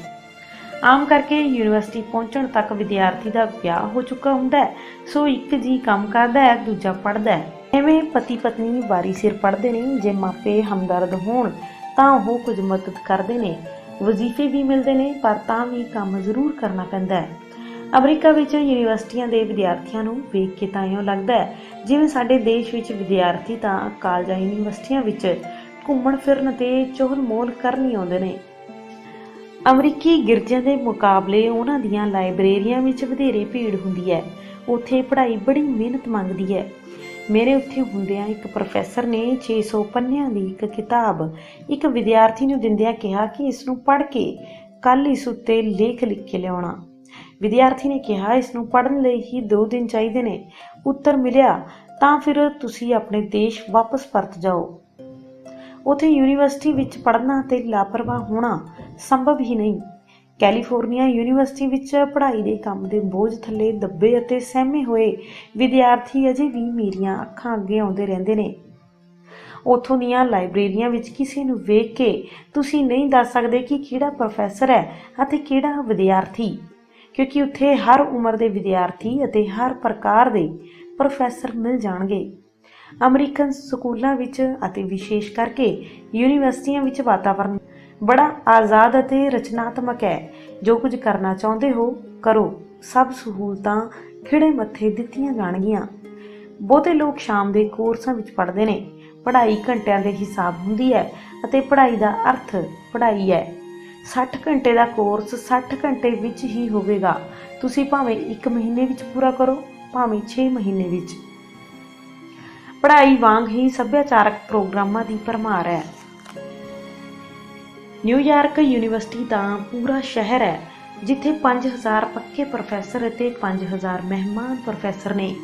ਆਮ ਕਰਕੇ ਯੂਨੀਵਰਸਿਟੀ ਪਹੁੰਚਣ ਤੱਕ ਵਿਦਿਆਰਥੀ ਦਾ ਵਿਆਹ ਹੋ ਚੁੱਕਾ ਹੁੰਦਾ ਹੈ, ਸੋ ਇੱਕ ਜੀ ਕੰਮ ਕਰਦਾ ਹੈ, ਦੂਜਾ ਪੜ੍ਹਦਾ ਹੈ। ਐਵੇਂ ਪਤੀ ਪਤਨੀ ਵਾਰੀ ਸਿਰ ਪੜ੍ਹਦੇ ਨੇ। ਜੇ ਮਾਪੇ ਹਮਦਰਦ ਹੋਣ ਤਾਂ ਉਹ ਕੁਝ ਮਦਦ ਕਰਦੇ ਨੇ। ਵਜ਼ੀਫੇ ਵੀ ਮਿਲਦੇ ਨੇ, ਪਰ ਤਾਂ ਵੀ ਕੰਮ ਜ਼ਰੂਰ ਕਰਨਾ ਪੈਂਦਾ ਹੈ। ਅਮਰੀਕਾ ਵਿੱਚ ਯੂਨੀਵਰਸਿਟੀਆਂ ਦੇ ਵਿਦਿਆਰਥੀਆਂ ਨੂੰ ਵੇਖ ਕੇ ਤਾਂ ਇਉਂ ਲੱਗਦਾ ਹੈ ਜਿਵੇਂ ਸਾਡੇ ਦੇਸ਼ ਵਿੱਚ ਵਿਦਿਆਰਥੀ ਤਾਂ ਕਾਲਜਾਂ ਯੂਨੀਵਰਸਿਟੀਆਂ ਵਿੱਚ ਘੁੰਮਣ ਫਿਰਨ ਤੇ ਚੋਹਲ ਮੋਲ ਕਰਨ ਹੀ ਆਉਂਦੇ ਨੇ। ਅਮਰੀਕੀ ਗਿਰਜਿਆਂ ਦੇ ਮੁਕਾਬਲੇ ਉਹਨਾਂ ਦੀਆਂ ਲਾਇਬ੍ਰੇਰੀਆਂ ਵਿੱਚ ਵਧੇਰੇ ਭੀੜ ਹੁੰਦੀ ਹੈ। ਉੱਥੇ ਪੜ੍ਹਾਈ ਬੜੀ ਮਿਹਨਤ ਮੰਗਦੀ ਹੈ। ਮੇਰੇ ਉੱਥੇ ਹੁੰਦਿਆਂ ਇੱਕ ਪ੍ਰੋਫੈਸਰ ਨੇ 600 ਪੰਨਿਆਂ ਦੀ ਇੱਕ ਕਿਤਾਬ ਇੱਕ ਵਿਦਿਆਰਥੀ ਨੂੰ ਦਿੰਦਿਆਂ ਕਿਹਾ ਕਿ ਇਸ ਨੂੰ ਪੜ੍ਹ ਕੇ ਕੱਲ੍ਹ ਇਸ ਉੱਤੇ ਲੇਖ ਲਿਖ ਕੇ ਲਿਆਉਣਾ। ਵਿਦਿਆਰਥੀ ਨੇ ਕਿਹਾ ਇਸ ਨੂੰ ਪੜ੍ਹਨ ਲਈ ਹੀ 2 ਦਿਨ ਚਾਹੀਦੇ ਨੇ। ਉੱਤਰ ਮਿਲਿਆ ਤਾਂ ਫਿਰ ਤੁਸੀਂ ਆਪਣੇ ਦੇਸ਼ ਵਾਪਸ ਪਰਤ ਜਾਓ। ਉੱਥੇ ਯੂਨੀਵਰਸਿਟੀ ਵਿੱਚ ਪੜ੍ਹਨਾ ਅਤੇ ਲਾਪਰਵਾਹ ਹੋਣਾ ਸੰਭਵ ਹੀ ਨਹੀਂ। ਕੈਲੀਫੋਰਨੀਆ ਯੂਨੀਵਰਸਿਟੀ ਵਿੱਚ ਪੜ੍ਹਾਈ ਦੇ ਕੰਮ ਦੇ ਬੋਝ ਥੱਲੇ ਦੱਬੇ ਅਤੇ ਸਹਿਮੇ ਹੋਏ ਵਿਦਿਆਰਥੀ ਅਜੇ ਵੀ ਮੇਰੀਆਂ ਅੱਖਾਂ ਅੱਗੇ ਆਉਂਦੇ ਰਹਿੰਦੇ ਨੇ। ਉੱਥੋਂ ਦੀਆਂ ਲਾਇਬ੍ਰੇਰੀਆਂ ਵਿੱਚ ਕਿਸੇ ਨੂੰ ਵੇਖ ਕੇ ਤੁਸੀਂ ਨਹੀਂ ਦੱਸ ਸਕਦੇ ਕਿ ਕਿਹੜਾ ਪ੍ਰੋਫੈਸਰ ਹੈ ਅਤੇ ਕਿਹੜਾ ਵਿਦਿਆਰਥੀ, ਕਿਉਂਕਿ ਉੱਥੇ ਹਰ ਉਮਰ ਦੇ ਵਿਦਿਆਰਥੀ ਅਤੇ ਹਰ ਪ੍ਰਕਾਰ ਦੇ ਪ੍ਰੋਫੈਸਰ ਮਿਲ ਜਾਣਗੇ। ਅਮਰੀਕਨ ਸਕੂਲਾਂ ਵਿੱਚ ਅਤੇ ਵਿਸ਼ੇਸ਼ ਕਰਕੇ ਯੂਨੀਵਰਸਿਟੀਆਂ ਵਿੱਚ ਵਾਤਾਵਰਨ ਬੜਾ ਆਜ਼ਾਦ ਅਤੇ ਰਚਨਾਤਮਕ ਹੈ। ਜੋ ਕੁਝ ਕਰਨਾ ਚਾਹੁੰਦੇ ਹੋ ਕਰੋ, ਸਭ ਸਹੂਲਤਾਂ ਖਿੜੇ ਮੱਥੇ ਦਿੱਤੀਆਂ ਜਾਣਗੀਆਂ। ਬਹੁਤੇ ਲੋਕ ਸ਼ਾਮ ਦੇ ਕੋਰਸਾਂ ਵਿੱਚ ਪੜ੍ਹਦੇ ਨੇ। ਪੜ੍ਹਾਈ ਘੰਟਿਆਂ ਦੇ ਹਿਸਾਬ ਹੁੰਦੀ ਹੈ ਅਤੇ ਪੜ੍ਹਾਈ ਦਾ ਅਰਥ ਪੜ੍ਹਾਈ ਹੈ। 60 ਘੰਟੇ ਦਾ ਕੋਰਸ 60 ਘੰਟੇ ਵਿੱਚ ਹੀ ਹੋਵੇਗਾ। ਤੁਸੀਂ ਭਾਵੇਂ 1 ਮਹੀਨੇ ਵਿੱਚ ਪੂਰਾ ਕਰੋ, ਭਾਵੇਂ 6 ਮਹੀਨੇ ਵਿੱਚ। ਪੜ੍ਹਾਈ ਵਾਂਗ ਹੀ ਸੱਭਿਆਚਾਰਕ ਪ੍ਰੋਗਰਾਮਾਂ ਦੀ ਭਰਮਾਰ ਹੈ। ਨਿਊਯਾਰਕ ਯੂਨੀਵਰਸਿਟੀ ਤਾਂ ਪੂਰਾ ਸ਼ਹਿਰ ਹੈ, ਜਿੱਥੇ 5000 ਪੱਕੇ ਪ੍ਰੋਫੈਸਰ ਅਤੇ 5000 ਮਹਿਮਾਨ ਪ੍ਰੋਫੈਸਰ ਨੇ।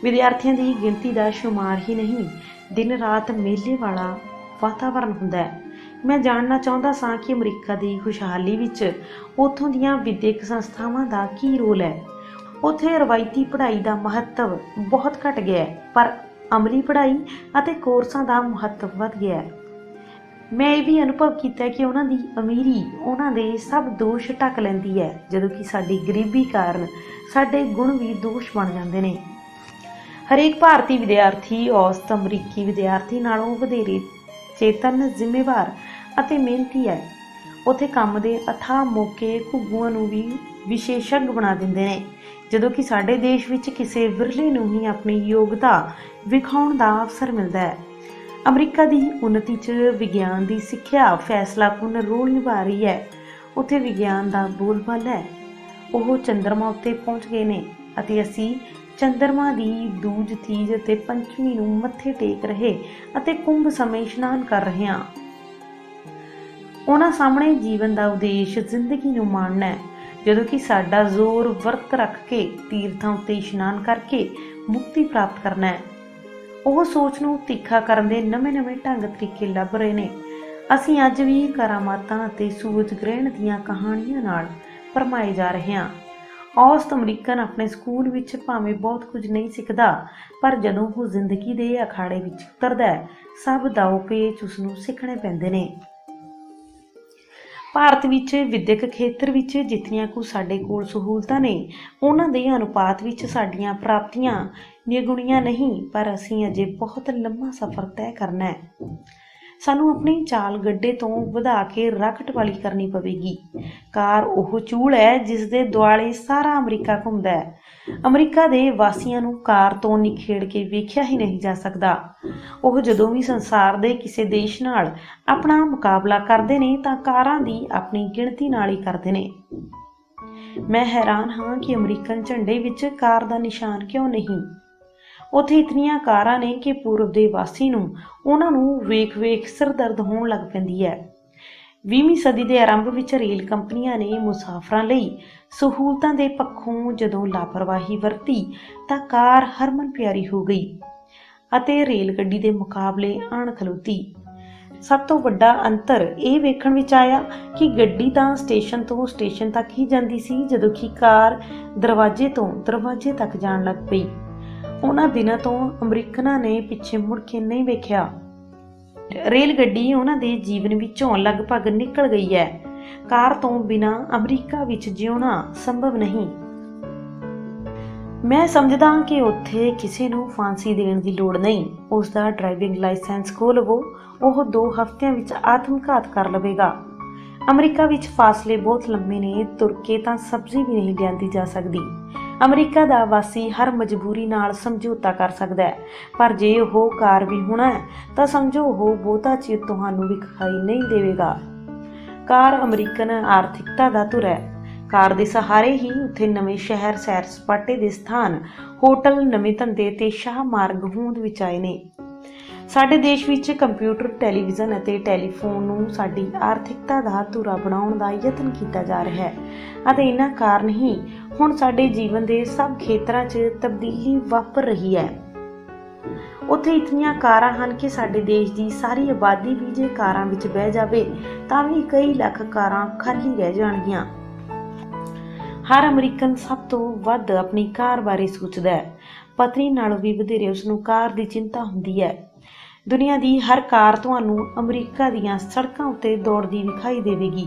ਵਿਦਿਆਰਥੀਆਂ ਦੀ ਗਿਣਤੀ ਦਾ ਸ਼ੁਮਾਰ ਹੀ ਨਹੀਂ, ਦਿਨ ਰਾਤ ਮੇਲੇ ਵਾਲਾ ਵਾਤਾਵਰਨ ਹੁੰਦਾ ਹੈ। ਮੈਂ ਜਾਣਨਾ ਚਾਹੁੰਦਾ ਸਾਂ ਕਿ ਅਮਰੀਕਾ ਦੀ ਖੁਸ਼ਹਾਲੀ ਵਿੱਚ ਉੱਥੋਂ ਦੀਆਂ ਵਿਦਿਅਕ ਸੰਸਥਾਵਾਂ ਦਾ ਕੀ ਰੋਲ ਹੈ। ਉੱਥੇ ਰਵਾਇਤੀ ਪੜ੍ਹਾਈ ਦਾ ਮਹੱਤਵ ਬਹੁਤ ਘਟ ਗਿਆ ਹੈ, ਪਰ ਅਮਲੀ ਪੜ੍ਹਾਈ ਅਤੇ ਕੋਰਸਾਂ ਦਾ ਮਹੱਤਵ ਵੱਧ ਗਿਆ ਹੈ। ਮੈਂ ਇਹ ਵੀ ਅਨੁਭਵ ਕੀਤਾ ਕਿ ਉਹਨਾਂ ਦੀ ਅਮੀਰੀ ਉਹਨਾਂ ਦੇ ਸਭ ਦੋਸ਼ ਢੱਕ ਲੈਂਦੀ ਹੈ, ਜਦੋਂ ਕਿ ਸਾਡੀ ਗਰੀਬੀ ਕਾਰਨ ਸਾਡੇ ਗੁਣ ਵੀ ਦੋਸ਼ ਬਣ ਜਾਂਦੇ ਨੇ। ਹਰੇਕ ਭਾਰਤੀ ਵਿਦਿਆਰਥੀ ਔਸਤ ਅਮਰੀਕੀ ਵਿਦਿਆਰਥੀ ਨਾਲੋਂ ਵਧੇਰੇ ਚੇਤਨ, ਜ਼ਿੰਮੇਵਾਰ ਅਤੇ ਮਿਹਨਤੀ ਹੈ। ਉੱਥੇ ਕੰਮ ਦੇ ਅਥਾਹ ਮੌਕੇ ਘੁੱਗੂਆਂ ਨੂੰ ਵੀ ਵਿਸ਼ੇਸ਼ੱਗ ਬਣਾ ਦਿੰਦੇ ਨੇ, ਜਦੋਂ ਕਿ ਸਾਡੇ ਦੇਸ਼ ਵਿੱਚ ਕਿਸੇ ਵਿਰਲੇ ਨੂੰ ਹੀ ਆਪਣੀ ਯੋਗਤਾ ਵਿਖਾਉਣ ਦਾ ਅਵਸਰ ਮਿਲਦਾ ਹੈ। ਅਮਰੀਕਾ ਦੀ ਉੱਨਤੀ 'ਚ ਵਿਗਿਆਨ ਦੀ ਸਿੱਖਿਆ ਫੈਸਲਾਕੁੰਨ ਰੋਲ ਨਿਭਾ ਰਹੀ ਹੈ। ਉੱਥੇ ਵਿਗਿਆਨ ਦਾ ਬੋਲਬਾਲਾ ਹੈ। ਉਹ ਚੰਦਰਮਾ ਉੱਤੇ ਪਹੁੰਚ ਗਏ ਨੇ ਅਤੇ ਅਸੀਂ ਚੰਦਰਮਾ ਦੀ ਦੂਜ, ਤੀਜ ਅਤੇ ਪੰਚਮੀ ਨੂੰ ਮੱਥੇ ਟੇਕ ਰਹੇ ਅਤੇ ਕੁੰਭ ਸਮੇਂ ਇਸ਼ਨਾਨ ਕਰ ਰਹੇ ਹਾਂ। ਉਹਨਾਂ ਸਾਹਮਣੇ ਜੀਵਨ ਦਾ ਉਦੇਸ਼ ਜ਼ਿੰਦਗੀ ਨੂੰ ਮਾਣਨਾ ਹੈ, ਜਦੋਂ ਕਿ ਸਾਡਾ ਜ਼ੋਰ ਵਰਤ ਰੱਖ ਕੇ ਤੀਰਥਾਂ ਉੱਤੇ ਇਸ਼ਨਾਨ ਕਰਕੇ ਮੁਕਤੀ ਪ੍ਰਾਪਤ ਕਰਨਾ ਹੈ। ਉਹ ਸੋਚ ਨੂੰ ਤਿੱਖਾ ਕਰਨ ਦੇ ਨਵੇਂ-ਨਵੇਂ ਢੰਗ ਤਰੀਕੇ ਲੱਭ ਰਹੇ ਨੇ। ਅਸੀਂ ਅੱਜ ਵੀ ਕਰਾਮਾਤਾਂ ਅਤੇ ਸੂਰਜ ਗ੍ਰਹਿਣ ਦੀਆਂ ਕਹਾਣੀਆਂ ਨਾਲ ਭਰਮਾਏ ਜਾ ਰਹੇ ਹਾਂ। ਔਸਤ ਅਮਰੀਕਨ ਆਪਣੇ ਸਕੂਲ ਵਿੱਚ ਭਾਵੇਂ ਬਹੁਤ ਕੁਝ ਨਹੀਂ ਸਿੱਖਦਾ, ਪਰ ਜਦੋਂ ਉਹ ਜ਼ਿੰਦਗੀ ਦੇ ਅਖਾੜੇ ਵਿੱਚ ਉਤਰਦਾ ਹੈ, ਸਭ ਦਾਅ ਪੇਚ ਉਸ ਨੂੰ ਸਿੱਖਣੇ ਪੈਂਦੇ ਨੇ। ਭਾਰਤ ਵਿੱਚ ਵਿਦਿਅਕ ਖੇਤਰ ਵਿੱਚ ਜਿਤਨੀਆਂ ਕੁ ਸਾਡੇ ਕੋਲ ਸਹੂਲਤਾਂ ਨੇ, ਉਹਨਾਂ ਦੇ ਅਨੁਪਾਤ ਵਿੱਚ ਸਾਡੀਆਂ ਪ੍ਰਾਪਤੀਆਂ ਨਿਗੁਣੀਆਂ ਨਹੀਂ, ਪਰ ਅਸੀਂ ਅਜੇ ਬਹੁਤ ਲੰਮਾ ਸਫ਼ਰ ਤੈਅ ਕਰਨਾ ਹੈ। ਸਾਨੂੰ ਆਪਣੀ ਚਾਲ ਗੱਡੇ ਤੋਂ ਵਧਾ ਕੇ ਰਾਕਟ ਵਾਲੀ ਕਰਨੀ ਪਵੇਗੀ। ਕਾਰ ਉਹ ਚੂਲ ਹੈ ਜਿਸ ਦੇ ਦੁਆਲੇ ਸਾਰਾ ਅਮਰੀਕਾ ਘੁੰਮਦਾ ਹੈ। ਅਮਰੀਕਾ ਦੇ ਵਾਸੀਆਂ ਨੂੰ ਕਾਰ ਤੋਂ ਨਿਖੇੜ ਕੇ ਵੇਖਿਆ ਹੀ ਨਹੀਂ ਜਾ ਸਕਦਾ। ਉਹ ਜਦੋਂ ਵੀ ਸੰਸਾਰ ਦੇ ਕਿਸੇ ਦੇਸ਼ ਨਾਲ ਆਪਣਾ ਮੁਕਾਬਲਾ ਕਰਦੇ ਨੇ ਤਾਂ ਕਾਰਾਂ ਦੀ ਆਪਣੀ ਗਿਣਤੀ ਨਾਲ ਹੀ ਕਰਦੇ ਨੇ। ਮੈਂ ਹੈਰਾਨ ਹਾਂ ਕਿ ਅਮਰੀਕਨ ਝੰਡੇ ਵਿੱਚ ਕਾਰ ਦਾ ਨਿਸ਼ਾਨ ਕਿਉਂ ਨਹੀਂ। ਉੱਥੇ ਇਤਨੀਆਂ ਕਾਰਾਂ ਨੇ ਕਿ ਪੂਰਬ ਦੇ ਵਾਸੀ ਨੂੰ ਉਹਨਾਂ ਨੂੰ ਵੇਖ ਸਿਰ ਦਰਦ ਹੋਣ ਲੱਗ ਪੈਂਦੀ ਹੈ। 20ਵੀਂ ਸਦੀ ਦੇ ਆਰੰਭ ਵਿੱਚ ਰੇਲ ਕੰਪਨੀਆਂ ਨੇ ਮੁਸਾਫਰਾਂ ਲਈ ਸਹੂਲਤਾਂ ਦੇ ਪੱਖੋਂ ਜਦੋਂ ਲਾਪਰਵਾਹੀ ਵਰਤੀ ਤਾਂ ਕਾਰ ਹਰਮਨ ਪਿਆਰੀ ਹੋ ਗਈ ਅਤੇ ਰੇਲ ਗੱਡੀ ਦੇ ਮੁਕਾਬਲੇ ਆਣ ਖਲੋਤੀ। ਸਭ ਤੋਂ ਵੱਡਾ ਅੰਤਰ ਇਹ ਵੇਖਣ ਵਿੱਚ ਆਇਆ ਕਿ ਗੱਡੀ ਤਾਂ ਸਟੇਸ਼ਨ ਤੋਂ ਸਟੇਸ਼ਨ ਤੱਕ ਹੀ ਜਾਂਦੀ ਸੀ, ਜਦੋਂ ਕਿ ਕਾਰ ਦਰਵਾਜ਼ੇ ਤੋਂ ਦਰਵਾਜ਼ੇ ਤੱਕ ਜਾਣ ਲੱਗ ਪਈ। ਉਹਨਾਂ ਦਿਨਾਂ ਤੋਂ ਅਮਰੀਕਨਾਂ ਨੇ ਪਿੱਛੇ ਮੁੜ ਕੇ ਨਹੀਂ ਵੇਖਿਆ। ਰੇਲ ਗੱਡੀ ਉਹਨਾਂ ਦੇ ਜੀਵਨ ਵਿੱਚੋਂ ਲਗਭਗ ਨਿਕਲ ਗਈ ਹੈ। ਕਾਰ ਤੋਂ ਬਿਨਾਂ ਅਮਰੀਕਾ ਵਿੱਚ ਜਿਉਣਾ ਸੰਭਵ ਨਹੀਂ। ਮੈਂ ਸਮਝਦਾ ਹਾਂ ਕਿ ਉੱਥੇ ਕਿਸੇ ਨੂੰ ਫਾਂਸੀ ਦੇਣ ਦੀ ਲੋੜ ਨਹੀਂ। ਉਸ ਦਾ ਡਰਾਈਵਿੰਗ ਲਾਇਸੈਂਸ ਖੋਹ ਲਵੋ, ਉਹ 2 ਹਫ਼ਤਿਆਂ ਵਿੱਚ ਆਤਮਘਾਤ ਕਰ ਲਵੇਗਾ। ਅਮਰੀਕਾ ਵਿੱਚ ਫਾਸਲੇ ਬਹੁਤ ਲੰਮੇ ਨੇ, ਤੁਰ ਕੇ ਤਾਂ ਸਬਜ਼ੀ ਵੀ ਨਹੀਂ ਲਿਆਂਦੀ ਜਾ ਸਕਦੀ। ਅਮਰੀਕਾ ਦਾ ਵਾਸੀ ਹਰ ਮਜਬੂਰੀ ਨਾਲ ਸਮਝੌਤਾ ਕਰ ਸਕਦਾ ਹੈ, ਪਰ ਜੇ ਉਹ ਕਾਰ ਵੀ ਹੋਣਾ ਹੈ ਤਾਂ ਸਮਝੋ ਉਹ ਬਹੁਤਾ ਚਿਰ ਤੁਹਾਨੂੰ ਵਿਖਾਈ ਨਹੀਂ ਦੇਵੇਗਾ। ਕਾਰ ਅਮਰੀਕਨ ਆਰਥਿਕਤਾ ਦਾ ਧੁਰ ਹੈ। ਕਾਰ ਦੇ ਸਹਾਰੇ ਹੀ ਉੱਥੇ ਨਵੇਂ ਸ਼ਹਿਰ, ਸੈਰ ਸਪਾਟੇ ਦੇ ਸਥਾਨ, ਹੋਟਲ, ਨਵੇਂ ਧੰਦੇ ਤੇ ਸ਼ਾਹਮਾਰਗ ਹੋਂਦ ਵਿੱਚ ਆਏ ਨੇ। ਸਾਡੇ ਦੇਸ਼ ਵਿੱਚ ਕੰਪਿਊਟਰ, ਟੈਲੀਵਿਜ਼ਨ ਅਤੇ ਟੈਲੀਫੋਨ ਨੂੰ ਸਾਡੀ ਆਰਥਿਕਤਾ ਦਾ ਧੁਰਾ ਬਣਾਉਣ ਦਾ ਯਤਨ ਕੀਤਾ ਜਾ ਰਿਹਾ ਹੈ ਅਤੇ ਇਹਨਾਂ ਕਾਰਨ ਹੀ ਹੁਣ ਸਾਡੇ ਜੀਵਨ ਦੇ ਸਭ ਖੇਤਰਾਂ 'ਚ ਤਬਦੀਲੀ ਵਾਪਰ ਰਹੀ ਹੈ। ਉੱਥੇ ਇਤਨੀਆਂ ਕਾਰਾਂ ਹਨ ਕਿ ਸਾਡੇ ਦੇਸ਼ ਦੀ ਸਾਰੀ ਆਬਾਦੀ ਵੀ ਜੇ ਕਾਰਾਂ ਵਿੱਚ ਬਹਿ ਜਾਵੇ ਤਾਂ ਵੀ ਕਈ ਲੱਖ ਕਾਰਾਂ ਖਾਲੀ ਰਹਿ ਜਾਣਗੀਆਂ। ਹਰ ਅਮਰੀਕਨ ਸਭ ਤੋਂ ਵੱਧ ਆਪਣੀ ਕਾਰ ਬਾਰੇ ਸੋਚਦਾ ਹੈ। ਪਤਨੀ ਨਾਲੋਂ ਵੀ ਵਧੇਰੇ ਉਸਨੂੰ ਕਾਰ ਦੀ ਚਿੰਤਾ ਹੁੰਦੀ ਹੈ। ਦੁਨੀਆ ਦੀ ਹਰ ਕਾਰ ਤੁਹਾਨੂੰ ਅਮਰੀਕਾ ਦੀਆਂ ਸੜਕਾਂ ਉੱਤੇ ਦੌੜਦੀ ਵਿਖਾਈ ਦੇਵੇਗੀ।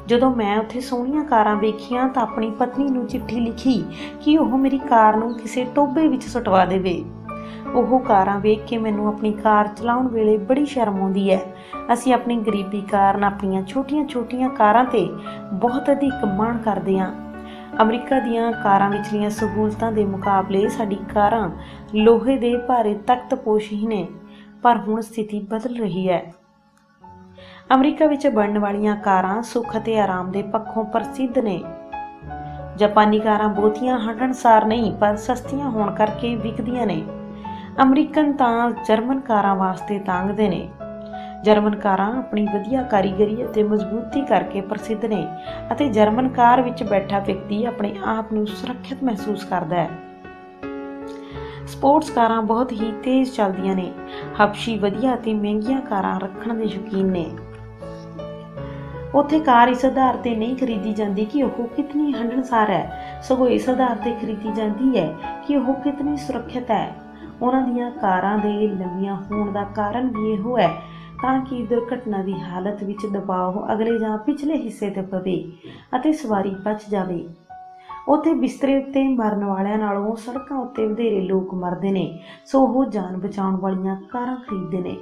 ਜਦੋਂ ਮੈਂ ਉੱਥੇ ਸੋਹਣੀਆਂ ਕਾਰਾਂ ਵੇਖੀਆਂ ਤਾਂ ਆਪਣੀ ਪਤਨੀ ਨੂੰ ਚਿੱਠੀ ਲਿਖੀ ਕਿ ਉਹ ਮੇਰੀ ਕਾਰ ਨੂੰ ਕਿਸੇ ਟੋਭੇ ਵਿੱਚ ਸੁੱਟਵਾ ਦੇਵੇ। ਉਹ ਕਾਰਾਂ ਵੇਖ ਕੇ ਮੈਨੂੰ ਆਪਣੀ ਕਾਰ ਚਲਾਉਣ ਵੇਲੇ ਬੜੀ ਸ਼ਰਮ ਆਉਂਦੀ ਹੈ। ਅਸੀਂ ਆਪਣੀ ਗਰੀਬੀ ਕਾਰਨ ਆਪਣੀਆਂ ਛੋਟੀਆਂ ਕਾਰਾਂ ਤੇ ਬਹੁਤ ਅਧਿਕ ਮਾਣ ਕਰਦੇ ਹਾਂ। ਅਮਰੀਕਾ ਦੀਆਂ ਕਾਰਾਂ ਵਿਚਲੀਆਂ ਸਹੂਲਤਾਂ ਦੇ ਮੁਕਾਬਲੇ ਸਾਡੀ ਕਾਰਾਂ ਲੋਹੇ ਦੇ ਭਾਰੇ ਤਖਤਪੋਸ਼ ਹੀ ਨੇ, ਪਰ ਹੁਣ ਸਥਿਤੀ ਬਦਲ ਰਹੀ ਹੈ। ਅਮਰੀਕਾ ਵਿੱਚ ਬਣਨ ਵਾਲੀਆਂ ਕਾਰਾਂ ਸੁੱਖ ਅਤੇ ਆਰਾਮ ਦੇ ਪੱਖੋਂ ਪ੍ਰਸਿੱਧ ਨੇ। ਜਾਪਾਨੀ ਕਾਰਾਂ ਬਹੁਤੀਆਂ ਹੰਢਣਸਾਰ ਨਹੀਂ, ਪਰ ਸਸਤੀਆਂ ਹੋਣ ਕਰਕੇ ਵਿਕਦੀਆਂ ਨੇ। ਅਮਰੀਕਨ ਤਾਂ ਜਰਮਨ ਕਾਰਾਂ ਵਾਸਤੇ ਤਾਂਘਦੇ ਨੇ। ਜਰਮਨ ਕਾਰਾਂ ਆਪਣੀ ਵਧੀਆ ਕਾਰੀਗਰੀ ਅਤੇ ਮਜ਼ਬੂਤੀ ਕਰਕੇ ਪ੍ਰਸਿੱਧ ਨੇ ਅਤੇ ਜਰਮਨ ਕਾਰ ਵਿੱਚ ਬੈਠਾ ਵਿਅਕਤੀ ਆਪਣੇ ਆਪ ਨੂੰ ਸੁਰੱਖਿਅਤ ਮਹਿਸੂਸ ਕਰਦਾ ਹੈ। ਸਪੋਰਟਸ ਕਾਰਾਂ ਬਹੁਤ ਹੀ ਤੇਜ਼ ਚੱਲਦੀਆਂ ਨੇ। ਹਬਸ਼ੀ ਵਧੀਆ ਅਤੇ ਮਹਿੰਗੀਆਂ ਕਾਰਾਂ ਰੱਖਣ ਦੇ ਸ਼ੌਕੀਨ ਨੇ। ਉੱਥੇ ਕਾਰ ਇਸ ਆਧਾਰ ਤੇ ਨਹੀਂ ਖਰੀਦੀ ਜਾਂਦੀ ਕਿ ਉਹ ਕਿਤਨੀ ਹੰਢਣਸਾਰ ਹੈ, ਸਗੋਂ ਇਸ ਆਧਾਰ ਤੇ ਖਰੀਦੀ ਜਾਂਦੀ ਹੈ ਕਿ ਉਹ ਕਿਤਨੀ ਸੁਰੱਖਿਅਤ ਹੈ। ਉਹਨਾਂ ਦੀਆਂ ਕਾਰਾਂ ਦੇ ਲੰਮੀਆਂ ਹੋਣ ਦਾ ਕਾਰਨ ਵੀ ਇਹੋ ਹੈ ਤਾਂ ਕਿ ਦੁਰਘਟਨਾ ਦੀ ਹਾਲਤ ਵਿੱਚ ਦਬਾਅ ਅਗਲੇ ਜਾਂ ਪਿਛਲੇ ਹਿੱਸੇ ਤੇ ਪਵੇ ਅਤੇ ਸਵਾਰੀ ਬਚ ਜਾਵੇ। ਉੱਥੇ ਬਿਸਤਰੇ ਉੱਤੇ ਮਰਨ ਵਾਲਿਆਂ ਨਾਲੋਂ ਸੜਕਾਂ ਉੱਤੇ ਵਧੇਰੇ ਲੋਕ ਮਰਦੇ ਨੇ, ਸੋ ਉਹ ਜਾਨ ਬਚਾਉਣ ਵਾਲੀਆਂ ਕਾਰਾਂ ਖਰੀਦਦੇ ਨੇ।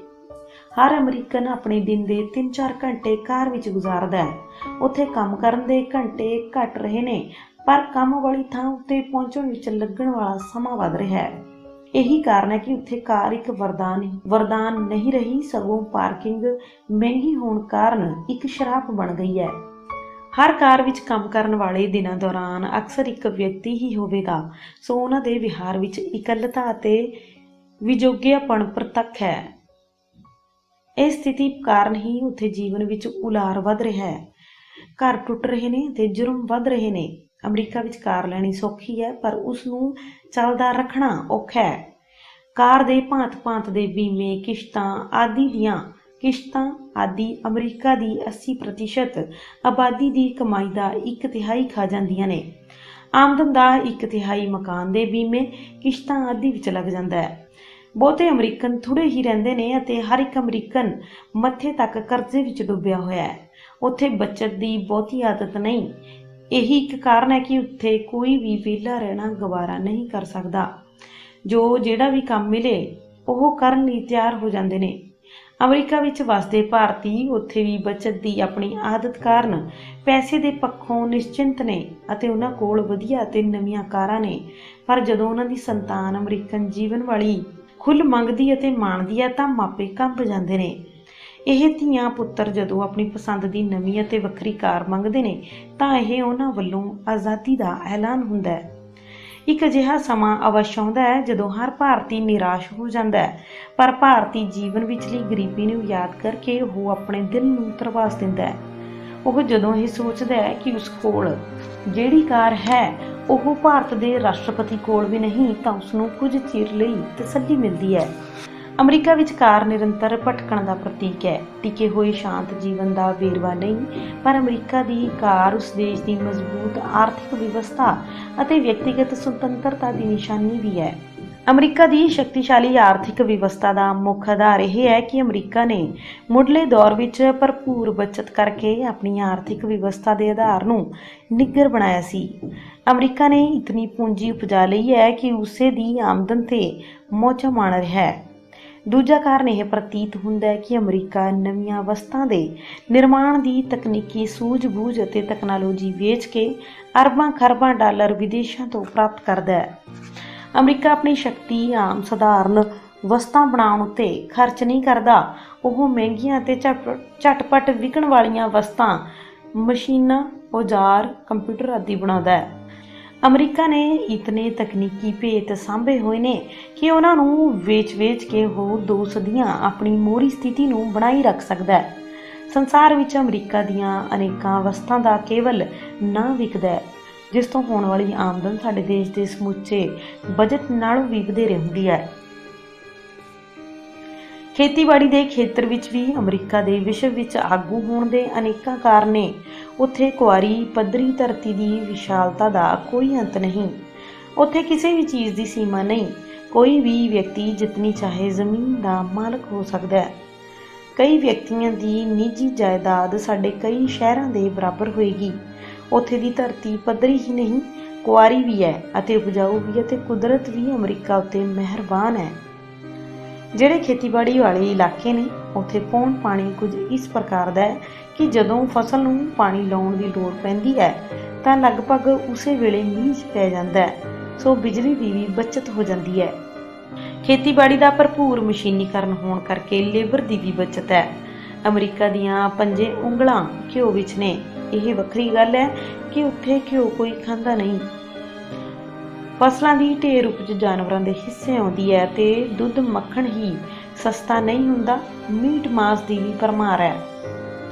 ਹਰ ਅਮਰੀਕਨ ਆਪਣੇ ਦਿਨ ਦੇ 3-4 ਘੰਟੇ ਕਾਰ ਵਿੱਚ ਗੁਜ਼ਾਰਦਾ ਹੈ। ਉੱਥੇ ਕੰਮ ਕਰਨ ਦੇ ਘੰਟੇ ਘਟ ਰਹੇ ਨੇ, ਪਰ ਕੰਮ ਵਾਲੀ ਥਾਂ ਉੱਤੇ ਪਹੁੰਚਣ ਵਿੱਚ ਲੱਗਣ ਵਾਲਾ ਸਮਾਂ ਵੱਧ ਰਿਹਾ ਹੈ। ਇਹੀ ਕਾਰਨ ਹੈ ਕਿ ਉੱਥੇ ਕਾਰ ਇੱਕ ਵਰਦਾਨ ਨਹੀਂ ਰਹੀ, ਸਗੋਂ ਪਾਰਕਿੰਗ ਮਹਿੰਗੀ ਹੋਣ ਕਾਰਨ ਇੱਕ ਸ਼ਰਾਪ ਬਣ ਗਈ ਹੈ। ਹਰ ਕਾਰ ਵਿੱਚ ਕੰਮ ਕਰਨ ਵਾਲੇ ਦਿਨਾਂ ਦੌਰਾਨ ਅਕਸਰ ਇੱਕ ਵਿਅਕਤੀ ਹੀ ਹੋਵੇਗਾ, ਸੋ ਉਹਨਾਂ ਦੇ ਵਿਹਾਰ ਵਿੱਚ ਇਕੱਲਤਾ ਅਤੇ ਵਿਜੋਗਿਆਪਣ ਪ੍ਰਤੱਖ ਹੈ। ਇਸ ਸਥਿਤੀ ਕਾਰਨ ਹੀ ਉੱਥੇ ਜੀਵਨ ਵਿੱਚ ਉਲਾਰ ਵੱਧ ਰਿਹਾ ਹੈ। ਘਰ ਟੁੱਟ ਰਹੇ ਨੇ ਅਤੇ ਜੁਰਮ ਵੱਧ ਰਹੇ ਨੇ। ਅਮਰੀਕਾ ਵਿੱਚ ਕਾਰ ਲੈਣੀ ਸੌਖੀ ਹੈ, ਪਰ ਉਸ ਨੂੰ ਚੱਲਦਾ ਰੱਖਣਾ ਔਖਾ ਹੈ। ਕਾਰ ਦੇ ਭਾਂਤ-ਭਾਂਤ ਦੇ ਬੀਮੇ, ਕਿਸ਼ਤਾਂ ਆਦਿ ਅਮਰੀਕਾ ਦੀ 80% ਆਬਾਦੀ ਦੀ ਕਮਾਈ ਦਾ 1/3 ਖਾ ਜਾਂਦੀਆਂ ਨੇ। ਆਮਦਨ ਦਾ 1/3 ਮਕਾਨ ਦੇ ਬੀਮੇ, ਕਿਸ਼ਤਾਂ ਆਦਿ ਵਿੱਚ ਲੱਗ ਜਾਂਦਾ ਹੈ। ਬਹੁਤੇ ਅਮਰੀਕਨ ਥੋੜ੍ਹੇ ਹੀ ਰਹਿੰਦੇ ਨੇ ਅਤੇ ਹਰ ਇੱਕ ਅਮਰੀਕਨ ਮੱਥੇ ਤੱਕ ਕਰਜ਼ੇ ਵਿੱਚ ਡੁੱਬਿਆ ਹੋਇਆ ਹੈ। ਉੱਥੇ ਬੱਚਤ ਦੀ ਬਹੁਤੀ ਆਦਤ ਨਹੀਂ। ਇਹੀ ਇੱਕ ਕਾਰਨ ਹੈ ਕਿ ਉੱਥੇ ਕੋਈ ਵੀ ਵਿਹਲਾ ਰਹਿਣਾ ਗਵਾਰਾ ਨਹੀਂ ਕਰ ਸਕਦਾ। ਜਿਹੜਾ ਵੀ ਕੰਮ ਮਿਲੇ ਉਹ ਕਰਨ ਲਈ ਤਿਆਰ ਹੋ ਜਾਂਦੇ ਨੇ। ਅਮਰੀਕਾ ਵਿੱਚ ਵਸਦੇ ਭਾਰਤੀ ਉੱਥੇ ਵੀ ਬੱਚਤ ਦੀ ਆਪਣੀ ਆਦਤ ਕਾਰਨ ਪੈਸੇ ਦੇ ਪੱਖੋਂ ਨਿਸ਼ਚਿੰਤ ਨੇ ਅਤੇ ਉਹਨਾਂ ਕੋਲ ਵਧੀਆ ਅਤੇ ਨਵੀਆਂ ਕਾਰਾਂ ਨੇ। ਪਰ ਜਦੋਂ ਉਹਨਾਂ ਦੀ ਸੰਤਾਨ ਅਮਰੀਕਨ ਜੀਵਨ ਵਾਲੀ ਖੁੱਲ੍ਹ ਮੰਗਦੀ ਅਤੇ ਮਾਣਦੀ ਹੈ ਤਾਂ ਮਾਪੇ ਕੰਬ ਜਾਂਦੇ ਨੇ। ਇਹ ਧੀਆਂ ਪੁੱਤਰ ਜਦੋਂ ਆਪਣੀ ਪਸੰਦ ਦੀ ਨਵੀਂ ਅਤੇ ਵੱਖਰੀ ਕਾਰ ਮੰਗਦੇ ਨੇ ਤਾਂ ਇਹ ਉਹਨਾਂ ਵੱਲੋਂ ਆਜ਼ਾਦੀ ਦਾ ਐਲਾਨ ਹੁੰਦਾ ਹੈ। ਇੱਕ ਅਜਿਹਾ ਸਮਾਂ ਅਵੱਸ਼ ਆਉਂਦਾ ਹੈ ਜਦੋਂ ਹਰ ਭਾਰਤੀ ਨਿਰਾਸ਼ ਹੋ ਜਾਂਦਾ ਹੈ, ਪਰ ਭਾਰਤੀ ਜੀਵਨ ਵਿਚਲੀ ਗਰੀਬੀ ਨੂੰ ਯਾਦ ਕਰਕੇ ਉਹ ਆਪਣੇ ਦਿਲ ਨੂੰ ਧਰਵਾਸ ਦਿੰਦਾ ਹੈ। ਉਹ ਜਦੋਂ ਇਹ ਸੋਚਦਾ ਹੈ ਕਿ ਉਸ ਕੋਲ ਜਿਹੜੀ ਕਾਰ ਹੈ ਉਹ ਭਾਰਤ ਦੇ ਰਾਸ਼ਟਰਪਤੀ ਕੋਲ ਵੀ ਨਹੀਂ ਤਾਂ ਉਸਨੂੰ ਕੁਝ ਚਿਰ ਲਈ ਤਸੱਲੀ ਮਿਲਦੀ ਹੈ। ਅਮਰੀਕਾ ਵਿੱਚ ਕਾਰ ਨਿਰੰਤਰ ਭਟਕਣ ਦਾ ਪ੍ਰਤੀਕ ਹੈ, ਟਿਕੇ ਹੋਏ ਸ਼ਾਂਤ ਜੀਵਨ ਦਾ ਵੇਰਵਾ ਨਹੀਂ। ਪਰ ਅਮਰੀਕਾ ਦੀ ਕਾਰ ਉਸ ਦੇਸ਼ ਦੀ ਮਜ਼ਬੂਤ ਆਰਥਿਕ ਵਿਵਸਥਾ ਅਤੇ ਵਿਅਕਤੀਗਤ ਸੁਤੰਤਰਤਾ ਦੀ ਨਿਸ਼ਾਨੀ ਵੀ ਹੈ। ਅਮਰੀਕਾ ਦੀ ਸ਼ਕਤੀਸ਼ਾਲੀ ਆਰਥਿਕ ਵਿਵਸਥਾ ਦਾ ਮੁੱਖ ਆਧਾਰ ਇਹ ਹੈ ਕਿ ਅਮਰੀਕਾ ਨੇ ਮੁੱਢਲੇ ਦੌਰ ਵਿੱਚ ਭਰਪੂਰ ਬੱਚਤ ਕਰਕੇ ਆਪਣੀ ਆਰਥਿਕ ਵਿਵਸਥਾ ਦੇ ਆਧਾਰ ਨੂੰ ਨਿੱਘਰ ਬਣਾਇਆ ਸੀ। ਅਮਰੀਕਾ ਨੇ ਇਤਨੀ ਪੂੰਜੀ ਉਪਜਾ ਲਈ ਹੈ ਕਿ ਉਸੇ ਦੀ ਆਮਦਨ ਤੇ ਮੌਜਾਂ ਮਾਣ ਰਿਹਾ ਹੈ। ਦੂਜਾ ਕਾਰਨ ਇਹ ਪ੍ਰਤੀਤ ਹੁੰਦਾ ਹੈ ਕਿ ਅਮਰੀਕਾ ਨਵੀਆਂ ਵਸਤਾਂ ਦੇ ਨਿਰਮਾਣ ਦੀ ਤਕਨੀਕੀ ਸੂਝ-ਬੂਝ ਅਤੇ ਤਕਨਾਲੋਜੀ ਵੇਚ ਕੇ ਅਰਬਾਂ ਖਰਬਾਂ ਡਾਲਰ ਵਿਦੇਸ਼ਾਂ ਤੋਂ ਪ੍ਰਾਪਤ ਕਰਦਾ ਹੈ। ਅਮਰੀਕਾ ਆਪਣੀ ਸ਼ਕਤੀ ਆਮ ਸਧਾਰਨ ਵਸਤਾਂ ਬਣਾਉਣ ਉੱਤੇ ਖਰਚ ਨਹੀਂ ਕਰਦਾ। ਉਹ ਮਹਿੰਗੀਆਂ ਅਤੇ ਝਟਪਟ ਵਿਕਣ ਵਾਲੀਆਂ ਵਸਤਾਂ, ਮਸ਼ੀਨਾਂ, ਔਜ਼ਾਰ, ਕੰਪਿਊਟਰ ਆਦਿ ਬਣਾਉਂਦਾ ਹੈ। ਅਮਰੀਕਾ ਨੇ ਇਤਨੇ ਤਕਨੀਕੀ ਭੇਤ ਸਾਂਭੇ ਹੋਏ ਨੇ ਕਿ ਉਹਨਾਂ ਨੂੰ ਵੇਚ-ਵੇਚ ਕੇ ਉਹ 2 ਸਦੀਆਂ ਆਪਣੀ ਮੋਹਰੀ ਸਥਿਤੀ ਨੂੰ ਬਣਾਈ ਰੱਖ ਸਕਦਾ ਹੈ। ਸੰਸਾਰ ਵਿੱਚ ਅਮਰੀਕਾ ਦੀਆਂ ਅਨੇਕਾਂ ਵਸਤਾਂ ਦਾ ਕੇਵਲ ਨਾਂ ਵਿਕਦਾ ਹੈ, ਜਿਸ ਤੋਂ ਹੋਣ ਵਾਲੀ ਆਮਦਨ ਸਾਡੇ ਦੇਸ਼ ਦੇ ਸਮੁੱਚੇ ਬਜਟ ਨਾਲੋਂ ਵੀ ਵਧੇਰੇ ਹੁੰਦੀ ਹੈ। ਖੇਤੀਬਾੜੀ ਦੇ ਖੇਤਰ ਵਿੱਚ ਵੀ ਅਮਰੀਕਾ ਦੇ ਵਿਸ਼ਵ ਵਿੱਚ ਆਗੂ ਹੋਣ ਦੇ ਅਨੇਕਾਂ ਕਾਰਨ ਨੇ। ਉੱਥੇ ਕੁਆਰੀ ਪੱਧਰੀ ਧਰਤੀ ਦੀ ਵਿਸ਼ਾਲਤਾ ਦਾ ਕੋਈ ਅੰਤ ਨਹੀਂ। ਉੱਥੇ ਕਿਸੇ ਵੀ ਚੀਜ਼ ਦੀ ਸੀਮਾ ਨਹੀਂ। ਕੋਈ ਵੀ ਵਿਅਕਤੀ ਜਿਤਨੀ ਚਾਹੇ ਜ਼ਮੀਨ ਦਾ ਮਾਲਕ ਹੋ ਸਕਦਾ ਹੈ। ਕਈ ਵਿਅਕਤੀਆਂ ਦੀ ਨਿੱਜੀ ਜਾਇਦਾਦ ਸਾਡੇ ਕਈ ਸ਼ਹਿਰਾਂ ਦੇ ਬਰਾਬਰ ਹੋਏਗੀ। ਉੱਥੇ ਦੀ ਧਰਤੀ ਪੱਧਰੀ ਹੀ ਨਹੀਂ, ਕੁਆਰੀ ਵੀ ਹੈ ਅਤੇ ਉਪਜਾਊ ਵੀ, ਅਤੇ ਕੁਦਰਤ ਵੀ ਅਮਰੀਕਾ ਉੱਤੇ ਮਿਹਰਬਾਨ ਹੈ। ਜਿਹੜੇ ਖੇਤੀਬਾੜੀ ਵਾਲੇ ਇਲਾਕੇ ਨੇ ਉੱਥੇ ਪੌਣ ਪਾਣੀ ਕੁਝ ਇਸ ਪ੍ਰਕਾਰ ਦਾ ਹੈ ਕਿ ਜਦੋਂ ਫਸਲ ਨੂੰ ਪਾਣੀ ਲਾਉਣ ਦੀ ਲੋੜ ਪੈਂਦੀ ਹੈ ਤਾਂ ਲਗਭਗ ਉਸੇ ਵੇਲੇ ਮੀਂਹ ਪੈ ਜਾਂਦਾ ਹੈ, ਸੋ ਬਿਜਲੀ ਦੀ ਵੀ ਬਚਤ ਹੋ ਜਾਂਦੀ ਹੈ। ਖੇਤੀਬਾੜੀ ਦਾ ਭਰਪੂਰ ਮਸ਼ੀਨੀਕਰਨ ਹੋਣ ਕਰਕੇ ਲੇਬਰ ਦੀ ਵੀ ਬਚਤ ਹੈ। ਅਮਰੀਕਾ ਦੀਆਂ 5 ਉਂਗਲਾਂ ਘਿਓ ਵਿੱਚ ਨੇ। ਇਹ ਵੱਖਰੀ ਗੱਲ ਹੈ ਕਿ ਉੱਥੇ ਘਿਓ ਕੋਈ ਖਾਂਦਾ ਨਹੀਂ। ਫਸਲਾਂ ਦੀ ਢੇਰ ਉਪਜ ਜਾਨਵਰਾਂ ਦੇ ਹਿੱਸੇ ਆਉਂਦੀ ਹੈ ਤੇ ਦੁੱਧ ਮੱਖਣ ਹੀ ਸਸਤਾ ਨਹੀਂ ਹੁੰਦਾ, ਮੀਟ ਮਾਸ ਦੀ ਵੀ ਭਰਮਾਰ ਹੈ।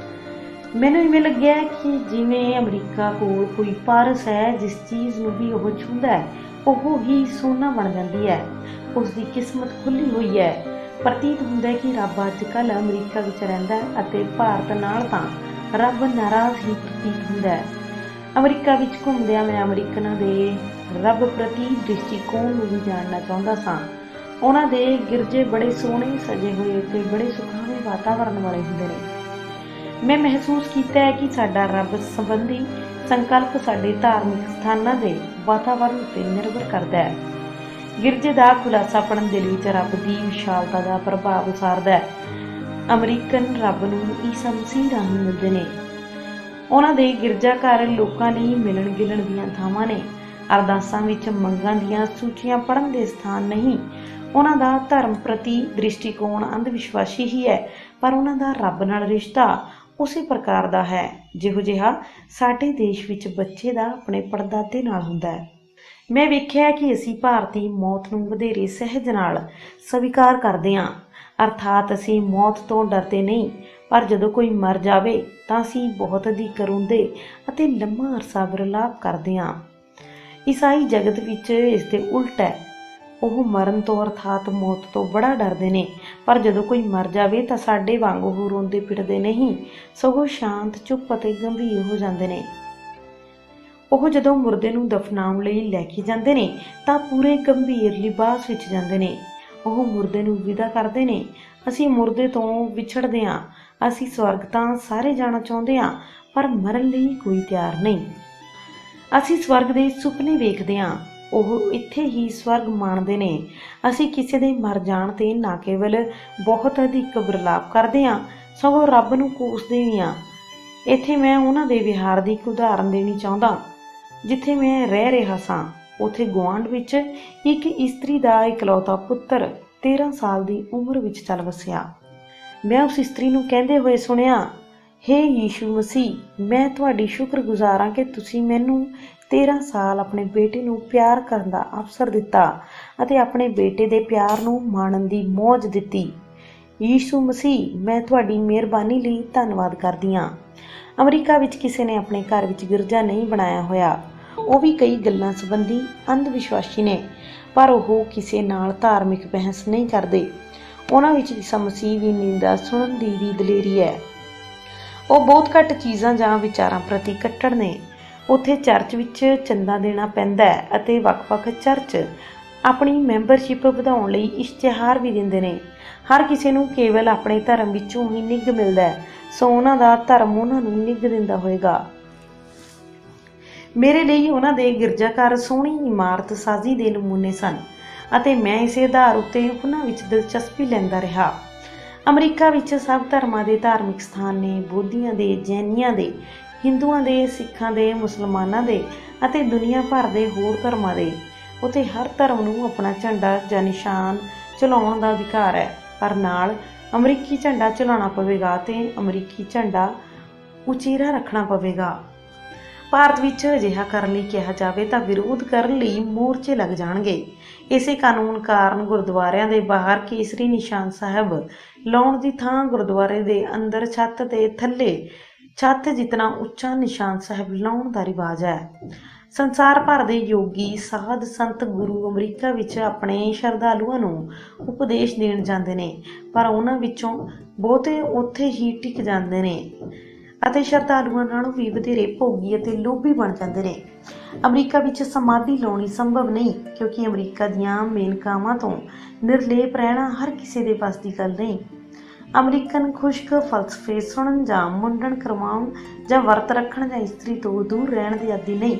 ਮੈਨੂੰ ਇਵੇਂ ਲੱਗਿਆ ਕਿ ਜਿਵੇਂ ਅਮਰੀਕਾ ਕੋਲ ਕੋਈ ਪਾਰਸ ਹੈ, ਜਿਸ ਚੀਜ਼ ਨੂੰ ਵੀ ਉਹ ਛੂੰਹਦਾ ਹੈ ਉਹ ਹੀ ਸੋਨਾ ਬਣ ਜਾਂਦੀ ਹੈ। ਉਸ ਦੀ ਕਿਸਮਤ ਖੁੱਲ੍ਹੀ ਹੋਈ ਹੈ। ਪ੍ਰਤੀਤ ਹੁੰਦਾ ਹੈ ਕਿ ਰੱਬ ਅੱਜ ਕੱਲ੍ਹ ਅਮਰੀਕਾ ਵਿੱਚ ਰਹਿੰਦਾ ਹੈ ਅਤੇ ਭਾਰਤ ਨਾਲ ਤਾਂ ਰੱਬ ਨਾਰਾਜ਼ ਹੀ ਪ੍ਰਤੀਤ ਹੁੰਦਾ ਹੈ। ਅਮਰੀਕਾ ਵਿੱਚ ਘੁੰਮਦਿਆਂ ਮੈਂ ਅਮਰੀਕਨਾਂ ਦੇ ਰੱਬ ਪ੍ਰਤੀ ਦ੍ਰਿਸ਼ਟੀਕੋਣ ਨੂੰ ਵੀ ਜਾਣਨਾ ਚਾਹੁੰਦਾ ਸਾਂ। ਉਹਨਾਂ ਦੇ ਗਿਰਜੇ ਬੜੇ ਸੋਹਣੇ ਸਜੇ ਹੋਏ ਅਤੇ ਬੜੇ ਸੁਖਾਵੇਂ ਵਾਤਾਵਰਨ ਵਾਲੇ ਹੁੰਦੇ ਨੇ। ਮੈਂ ਮਹਿਸੂਸ ਕੀਤਾ ਹੈ ਕਿ ਸਾਡਾ ਰੱਬ ਸੰਬੰਧੀ ਸੰਕਲਪ ਸਾਡੇ ਧਾਰਮਿਕ ਸਥਾਨਾਂ ਦੇ ਵਾਤਾਵਰਨ ਉੱਤੇ ਨਿਰਭਰ ਕਰਦਾ ਹੈ। ਗਿਰਜੇ ਦਾ ਖੁਲਾਸਾਪਣ ਦਿਲ ਵਿੱਚ ਰੱਬ ਦੀ ਵਿਸ਼ਾਲਤਾ ਦਾ ਪ੍ਰਭਾਵ ਉਸਾਰਦਾ ਹੈ। ਅਮਰੀਕਨ ਰੱਬ ਨੂੰ ਈਸਾ ਮਸੀਹ ਰਾਹੀਂ ਮਿਲਦੇ ਨੇ। ਉਹਨਾਂ ਦੇ ਗਿਰਜਾ ਘਰ ਲੋਕਾਂ ਲਈ ਮਿਲਣ ਗਿਲਣ ਦੀਆਂ ਥਾਵਾਂ ਨੇ। ਅਰਦਾਸਾਂ ਵਿੱਚ ਮੰਗਾਂ ਦੀਆਂ ਸੂਚੀਆਂ ਪੜ੍ਹਨ ਦੇ ਸਥਾਨ ਨਹੀਂ। ਉਹਨਾਂ ਦਾ ਧਰਮ ਪ੍ਰਤੀ ਦ੍ਰਿਸ਼ਟੀਕੋਣ ਅੰਧ ਵਿਸ਼ਵਾਸੀ ਹੀ ਹੈ, ਪਰ ਉਹਨਾਂ ਦਾ ਰੱਬ ਨਾਲ ਰਿਸ਼ਤਾ ਉਸੇ ਪ੍ਰਕਾਰ ਦਾ ਹੈ ਜਿਹੋ ਜਿਹਾ ਸਾਡੇ ਦੇਸ਼ ਵਿੱਚ ਬੱਚੇ ਦਾ ਆਪਣੇ ਪੜਦਾਦੇ ਨਾਲ ਹੁੰਦਾ ਹੈ। ਮੈਂ ਵੇਖਿਆ ਕਿ ਅਸੀਂ ਭਾਰਤੀ ਮੌਤ ਨੂੰ ਵਧੇਰੇ ਸਹਿਜ ਨਾਲ ਸਵੀਕਾਰ ਕਰਦੇ ਹਾਂ, ਅਰਥਾਤ ਅਸੀਂ ਮੌਤ ਤੋਂ ਡਰਦੇ ਨਹੀਂ, ਪਰ ਜਦੋਂ ਕੋਈ ਮਰ ਜਾਵੇ ਤਾਂ ਅਸੀਂ ਬਹੁਤ ਅਧਿਕ ਰੋਂਦੇ ਅਤੇ ਲੰਮਾ ਅਰਸਾ ਵਿਰਲਾਪ ਕਰਦੇ ਹਾਂ। ਈਸਾਈ ਜਗਤ ਵਿੱਚ ਇਸ ਦੇ ਉਲਟ ਹੈ। ਉਹ ਮਰਨ ਤੋਂ ਅਰਥਾਤ ਮੌਤ ਤੋਂ ਬੜਾ ਡਰਦੇ ਨੇ, ਪਰ ਜਦੋਂ ਕੋਈ ਮਰ ਜਾਵੇ ਤਾਂ ਸਾਡੇ ਵਾਂਗ ਉਹ ਰੋਂਦੇ ਪਿੱਟਦੇ ਨਹੀਂ, ਸਗੋਂ ਸ਼ਾਂਤ, ਚੁੱਪ ਅਤੇ ਗੰਭੀਰ ਹੋ ਜਾਂਦੇ ਨੇ। ਉਹ ਜਦੋਂ ਮੁਰਦੇ ਨੂੰ ਦਫਨਾਉਣ ਲਈ ਲੈ ਕੇ ਜਾਂਦੇ ਨੇ ਤਾਂ ਪੂਰੇ ਗੰਭੀਰ ਲਿਬਾਸ ਵਿੱਚ ਜਾਂਦੇ ਨੇ। ਉਹ ਮੁਰਦੇ ਨੂੰ ਵਿਦਾ ਕਰਦੇ ਨੇ। ਅਸੀਂ ਮੁਰਦੇ ਤੋਂ ਵਿਛੜਦੇ ਹਾਂ ਅਸੀਂ ਸਵਰਗ ਤਾਂ ਸਾਰੇ ਜਾਣਾ ਚਾਹੁੰਦੇ ਹਾਂ, ਪਰ ਮਰਨ ਲਈ ਕੋਈ ਤਿਆਰ ਨਹੀਂ। ਅਸੀਂ ਸਵਰਗ ਦੇ ਸੁਪਨੇ ਵੇਖਦੇ ਹਾਂ, ਉਹ ਇੱਥੇ ਹੀ ਸਵਰਗ ਮਾਣਦੇ ਨੇ। ਅਸੀਂ ਕਿਸੇ ਦੇ ਮਰ ਜਾਣ 'ਤੇ ਨਾ ਕੇਵਲ ਬਹੁਤ ਅਧਿਕ ਵਿਰਲਾਪ ਕਰਦੇ ਹਾਂ, ਸਗੋਂ ਰੱਬ ਨੂੰ ਕੋਸਦੇ ਵੀ ਹਾਂ। ਇੱਥੇ ਮੈਂ ਉਹਨਾਂ ਦੇ ਵਿਹਾਰ ਦੀ ਇੱਕ ਉਦਾਹਰਨ ਦੇਣੀ ਚਾਹੁੰਦਾ। ਜਿੱਥੇ ਮੈਂ ਰਹਿ ਰਿਹਾ ਸਾਂ, ਉੱਥੇ ਗੁਆਂਢ ਵਿੱਚ ਇੱਕ ਇਸਤਰੀ ਦਾ ਇਕਲੌਤਾ ਪੁੱਤਰ 13 ਸਾਲ ਦੀ ਉਮਰ ਵਿੱਚ ਚੱਲ ਵਸਿਆ। ਮੈਂ ਉਸ ਇਸਤਰੀ ਨੂੰ ਕਹਿੰਦੇ ਹੋਏ ਸੁਣਿਆ, ਹੇ ਯੀਸ਼ੂ ਮਸੀਹ, ਮੈਂ ਤੁਹਾਡੀ ਸ਼ੁਕਰਗੁਜ਼ਾਰ ਹਾਂ ਕਿ ਤੁਸੀਂ ਮੈਨੂੰ 13 ਸਾਲ ਆਪਣੇ ਬੇਟੇ ਨੂੰ ਪਿਆਰ ਕਰਨ ਦਾ ਅਵਸਰ ਦਿੱਤਾ ਅਤੇ ਆਪਣੇ ਬੇਟੇ ਦੇ ਪਿਆਰ ਨੂੰ ਮਾਣਨ ਦੀ ਮੌਜ ਦਿੱਤੀ। ਯੀਸ਼ੂ ਮਸੀਹ, ਮੈਂ ਤੁਹਾਡੀ ਮਿਹਰਬਾਨੀ ਲਈ ਧੰਨਵਾਦ ਕਰਦੀ ਹਾਂ। ਅਮਰੀਕਾ ਵਿੱਚ ਕਿਸੇ ਨੇ ਆਪਣੇ ਘਰ ਵਿੱਚ ਗਿਰਜਾ ਨਹੀਂ ਬਣਾਇਆ ਹੋਇਆ। ਉਹ ਵੀ ਕਈ ਗੱਲਾਂ ਸੰਬੰਧੀ ਅੰਧ ਵਿਸ਼ਵਾਸੀ ਨੇ, ਪਰ ਉਹ ਕਿਸੇ ਨਾਲ ਧਾਰਮਿਕ ਬਹਿਸ ਨਹੀਂ ਕਰਦੇ। ਉਹਨਾਂ ਵਿੱਚ ਈਸਾ ਮਸੀਹ ਦੀ ਨਿੰਦਾ ਸੁਣਨ ਦੀ ਵੀ ਦਲੇਰੀ ਹੈ। ਉਹ ਬਹੁਤ ਘੱਟ ਚੀਜ਼ਾਂ ਜਾਂ ਵਿਚਾਰਾਂ ਪ੍ਰਤੀ ਕੱਟੜ ਨੇ। ਉੱਥੇ ਚਰਚ ਵਿੱਚ ਚੰਦਾ ਦੇਣਾ ਪੈਂਦਾ ਹੈ ਅਤੇ ਵੱਖ-ਵੱਖ ਚਰਚ ਆਪਣੀ ਮੈਂਬਰਸ਼ਿਪ ਵਧਾਉਣ ਲਈ ਇਸ਼ਤਿਹਾਰ ਵੀ ਦਿੰਦੇ ਨੇ। ਹਰ ਕਿਸੇ ਨੂੰ ਕੇਵਲ ਆਪਣੇ ਧਰਮ ਵਿੱਚੋਂ ਹੀ ਨਿੱਘ ਮਿਲਦਾ ਹੈ, ਸੋ ਉਹਨਾਂ ਦਾ ਧਰਮ ਉਹਨਾਂ ਨੂੰ ਨਿੱਘ ਦਿੰਦਾ ਹੋਵੇਗਾ। ਮੇਰੇ ਲਈ ਉਹਨਾਂ ਦੇ ਗਿਰਜਾਘਰ ਸੋਹਣੀ ਇਮਾਰਤ ਸਾਜ਼ੀ ਦੇ ਨਮੂਨੇ ਸਨ ਅਤੇ ਮੈਂ ਇਸੇ ਆਧਾਰ ਉੱਤੇ ਉਹਨਾਂ ਵਿੱਚ ਦਿਲਚਸਪੀ ਲੈਂਦਾ ਰਿਹਾ। ਅਮਰੀਕਾ ਵਿੱਚ ਸਭ ਧਰਮਾਂ ਦੇ ਧਾਰਮਿਕ ਸਥਾਨ ਨੇ, ਬੋਧੀਆਂ ਦੇ, ਜੈਨੀਆਂ ਦੇ, ਹਿੰਦੂਆਂ ਦੇ, ਸਿੱਖਾਂ ਦੇ, ਮੁਸਲਮਾਨਾਂ ਦੇ ਅਤੇ ਦੁਨੀਆ ਭਰ ਦੇ ਹੋਰ ਧਰਮਾਂ ਦੇ। ਉੱਥੇ ਹਰ ਧਰਮ ਨੂੰ ਆਪਣਾ ਝੰਡਾ ਜਾਂ ਨਿਸ਼ਾਨ ਚਲਾਉਣ ਦਾ ਅਧਿਕਾਰ ਹੈ, ਪਰ ਨਾਲ ਅਮਰੀਕੀ ਝੰਡਾ ਚਲਾਉਣਾ ਪਵੇਗਾ ਅਤੇ ਅਮਰੀਕੀ ਝੰਡਾ ਉਚੇਰਾ ਰੱਖਣਾ ਪਵੇਗਾ। ਭਾਰਤ ਵਿੱਚ ਅਜਿਹਾ ਕਰਨ ਲਈ ਕਿਹਾ ਜਾਵੇ ਤਾਂ ਵਿਰੋਧ ਕਰਨ ਲਈ ਮੋਰਚੇ ਲੱਗ ਜਾਣਗੇ। ਇਸੇ ਕਾਨੂੰਨ ਕਾਰਨ ਗੁਰਦੁਆਰਿਆਂ ਦੇ ਬਾਹਰ ਕੇਸਰੀ ਨਿਸ਼ਾਨ ਸਾਹਿਬ ਲਾਉਣ ਦੀ ਥਾਂ ਗੁਰਦੁਆਰੇ ਦੇ ਅੰਦਰ ਛੱਤ ਦੇ ਥੱਲੇ ਛੱਤ ਜਿਤਨਾ ਉੱਚਾ ਨਿਸ਼ਾਨ ਸਾਹਿਬ ਲਾਉਣ ਦਾ ਰਿਵਾਜ ਹੈ। ਸੰਸਾਰ ਭਰ ਦੇ ਯੋਗੀ, ਸਾਧ, ਸੰਤ, ਗੁਰੂ ਅਮਰੀਕਾ ਵਿੱਚ ਆਪਣੇ ਸ਼ਰਧਾਲੂਆਂ ਨੂੰ ਉਪਦੇਸ਼ ਦੇਣ ਜਾਂਦੇ ਨੇ, ਪਰ ਉਹਨਾਂ ਵਿੱਚੋਂ ਬਹੁਤੇ ਉੱਥੇ ਹੀ ਟਿਕ ਜਾਂਦੇ ਨੇ ਅਤੇ ਸ਼ਰਧਾਲੂਆਂ ਨਾਲੋਂ ਵੀ ਵਧੇਰੇ ਭੋਗੀ ਅਤੇ ਲੋਭੀ ਬਣ ਜਾਂਦੇ ਨੇ। ਅਮਰੀਕਾ ਵਿੱਚ ਸਮਾਧੀ ਲਾਉਣੀ ਸੰਭਵ ਨਹੀਂ, ਕਿਉਂਕਿ ਅਮਰੀਕਾ ਦੀਆਂ ਮੇਨਕਾਵਾਂ ਤੋਂ ਨਿਰਲੇਪ ਰਹਿਣਾ ਹਰ ਕਿਸੇ ਦੇ ਵੱਸ ਦੀ ਗੱਲ ਨਹੀਂ। ਅਮਰੀਕਨ ਖੁਸ਼ਕ ਫਲਸਫੇ ਸੁਣਨ ਜਾਂ ਮੁੰਡਨ ਕਰਵਾਉਣ ਜਾਂ ਵਰਤ ਰੱਖਣ ਜਾਂ ਇਸਤਰੀ ਤੋਂ ਦੂਰ ਰਹਿਣ ਦੇ ਆਦੀ ਨਹੀਂ।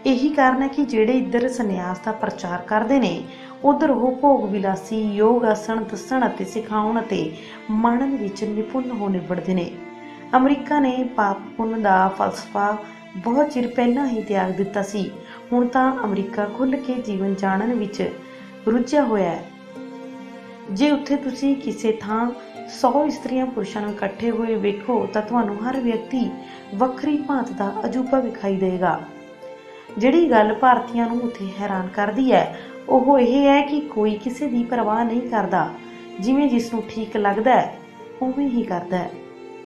ਇਹੀ ਕਾਰਨ ਹੈ ਕਿ ਜਿਹੜੇ ਇੱਧਰ ਸੰਨਿਆਸ ਦਾ ਪ੍ਰਚਾਰ ਕਰਦੇ ਨੇ, ਉੱਧਰ ਉਹ ਭੋਗ ਵਿਲਾਸੀ, ਯੋਗ ਆਸਣ ਦੱਸਣ ਅਤੇ ਸਿਖਾਉਣ ਅਤੇ ਮਾਣਨ ਵਿੱਚ ਨਿਪੁੰਨ ਹੋ ਨਿਬੜਦੇ ਨੇ। ਅਮਰੀਕਾ ਨੇ ਪਾਪ ਪੁੰਨ ਦਾ ਫਲਸਫਾ ਬਹੁਤ ਚਿਰ ਪਹਿਲਾਂ ਹੀ ਤਿਆਗ ਦਿੱਤਾ ਸੀ। ਹੁਣ ਤਾਂ ਅਮਰੀਕਾ ਖੁੱਲ੍ਹ ਕੇ ਜੀਵਨ ਜਾਣਨ ਵਿੱਚ ਰੁੱਝਿਆ ਹੋਇਆ ਹੈ। ਜੇ ਉੱਥੇ ਤੁਸੀਂ ਕਿਸੇ ਥਾਂ 100 ਇਸਤਰੀਆਂ ਪੁਰਸ਼ਾਂ ਨੂੰ ਇਕੱਠੇ ਹੋਏ ਵੇਖੋ ਤਾਂ ਤੁਹਾਨੂੰ ਹਰ ਵਿਅਕਤੀ ਵੱਖਰੀ ਭਾਂਤ ਦਾ ਅਜੂਬਾ ਵਿਖਾਈ ਦੇਗਾ। ਜਿਹੜੀ ਗੱਲ ਭਾਰਤੀਆਂ ਨੂੰ ਉੱਥੇ ਹੈਰਾਨ ਕਰਦੀ ਹੈ, ਉਹ ਇਹ ਹੈ ਕਿ ਕੋਈ ਕਿਸੇ ਦੀ ਪਰਵਾਹ ਨਹੀਂ ਕਰਦਾ। ਜਿਵੇਂ ਜਿਸ ਨੂੰ ਠੀਕ ਲੱਗਦਾ ਹੈ, ਉਵੇਂ ਹੀ ਕਰਦਾ ਹੈ।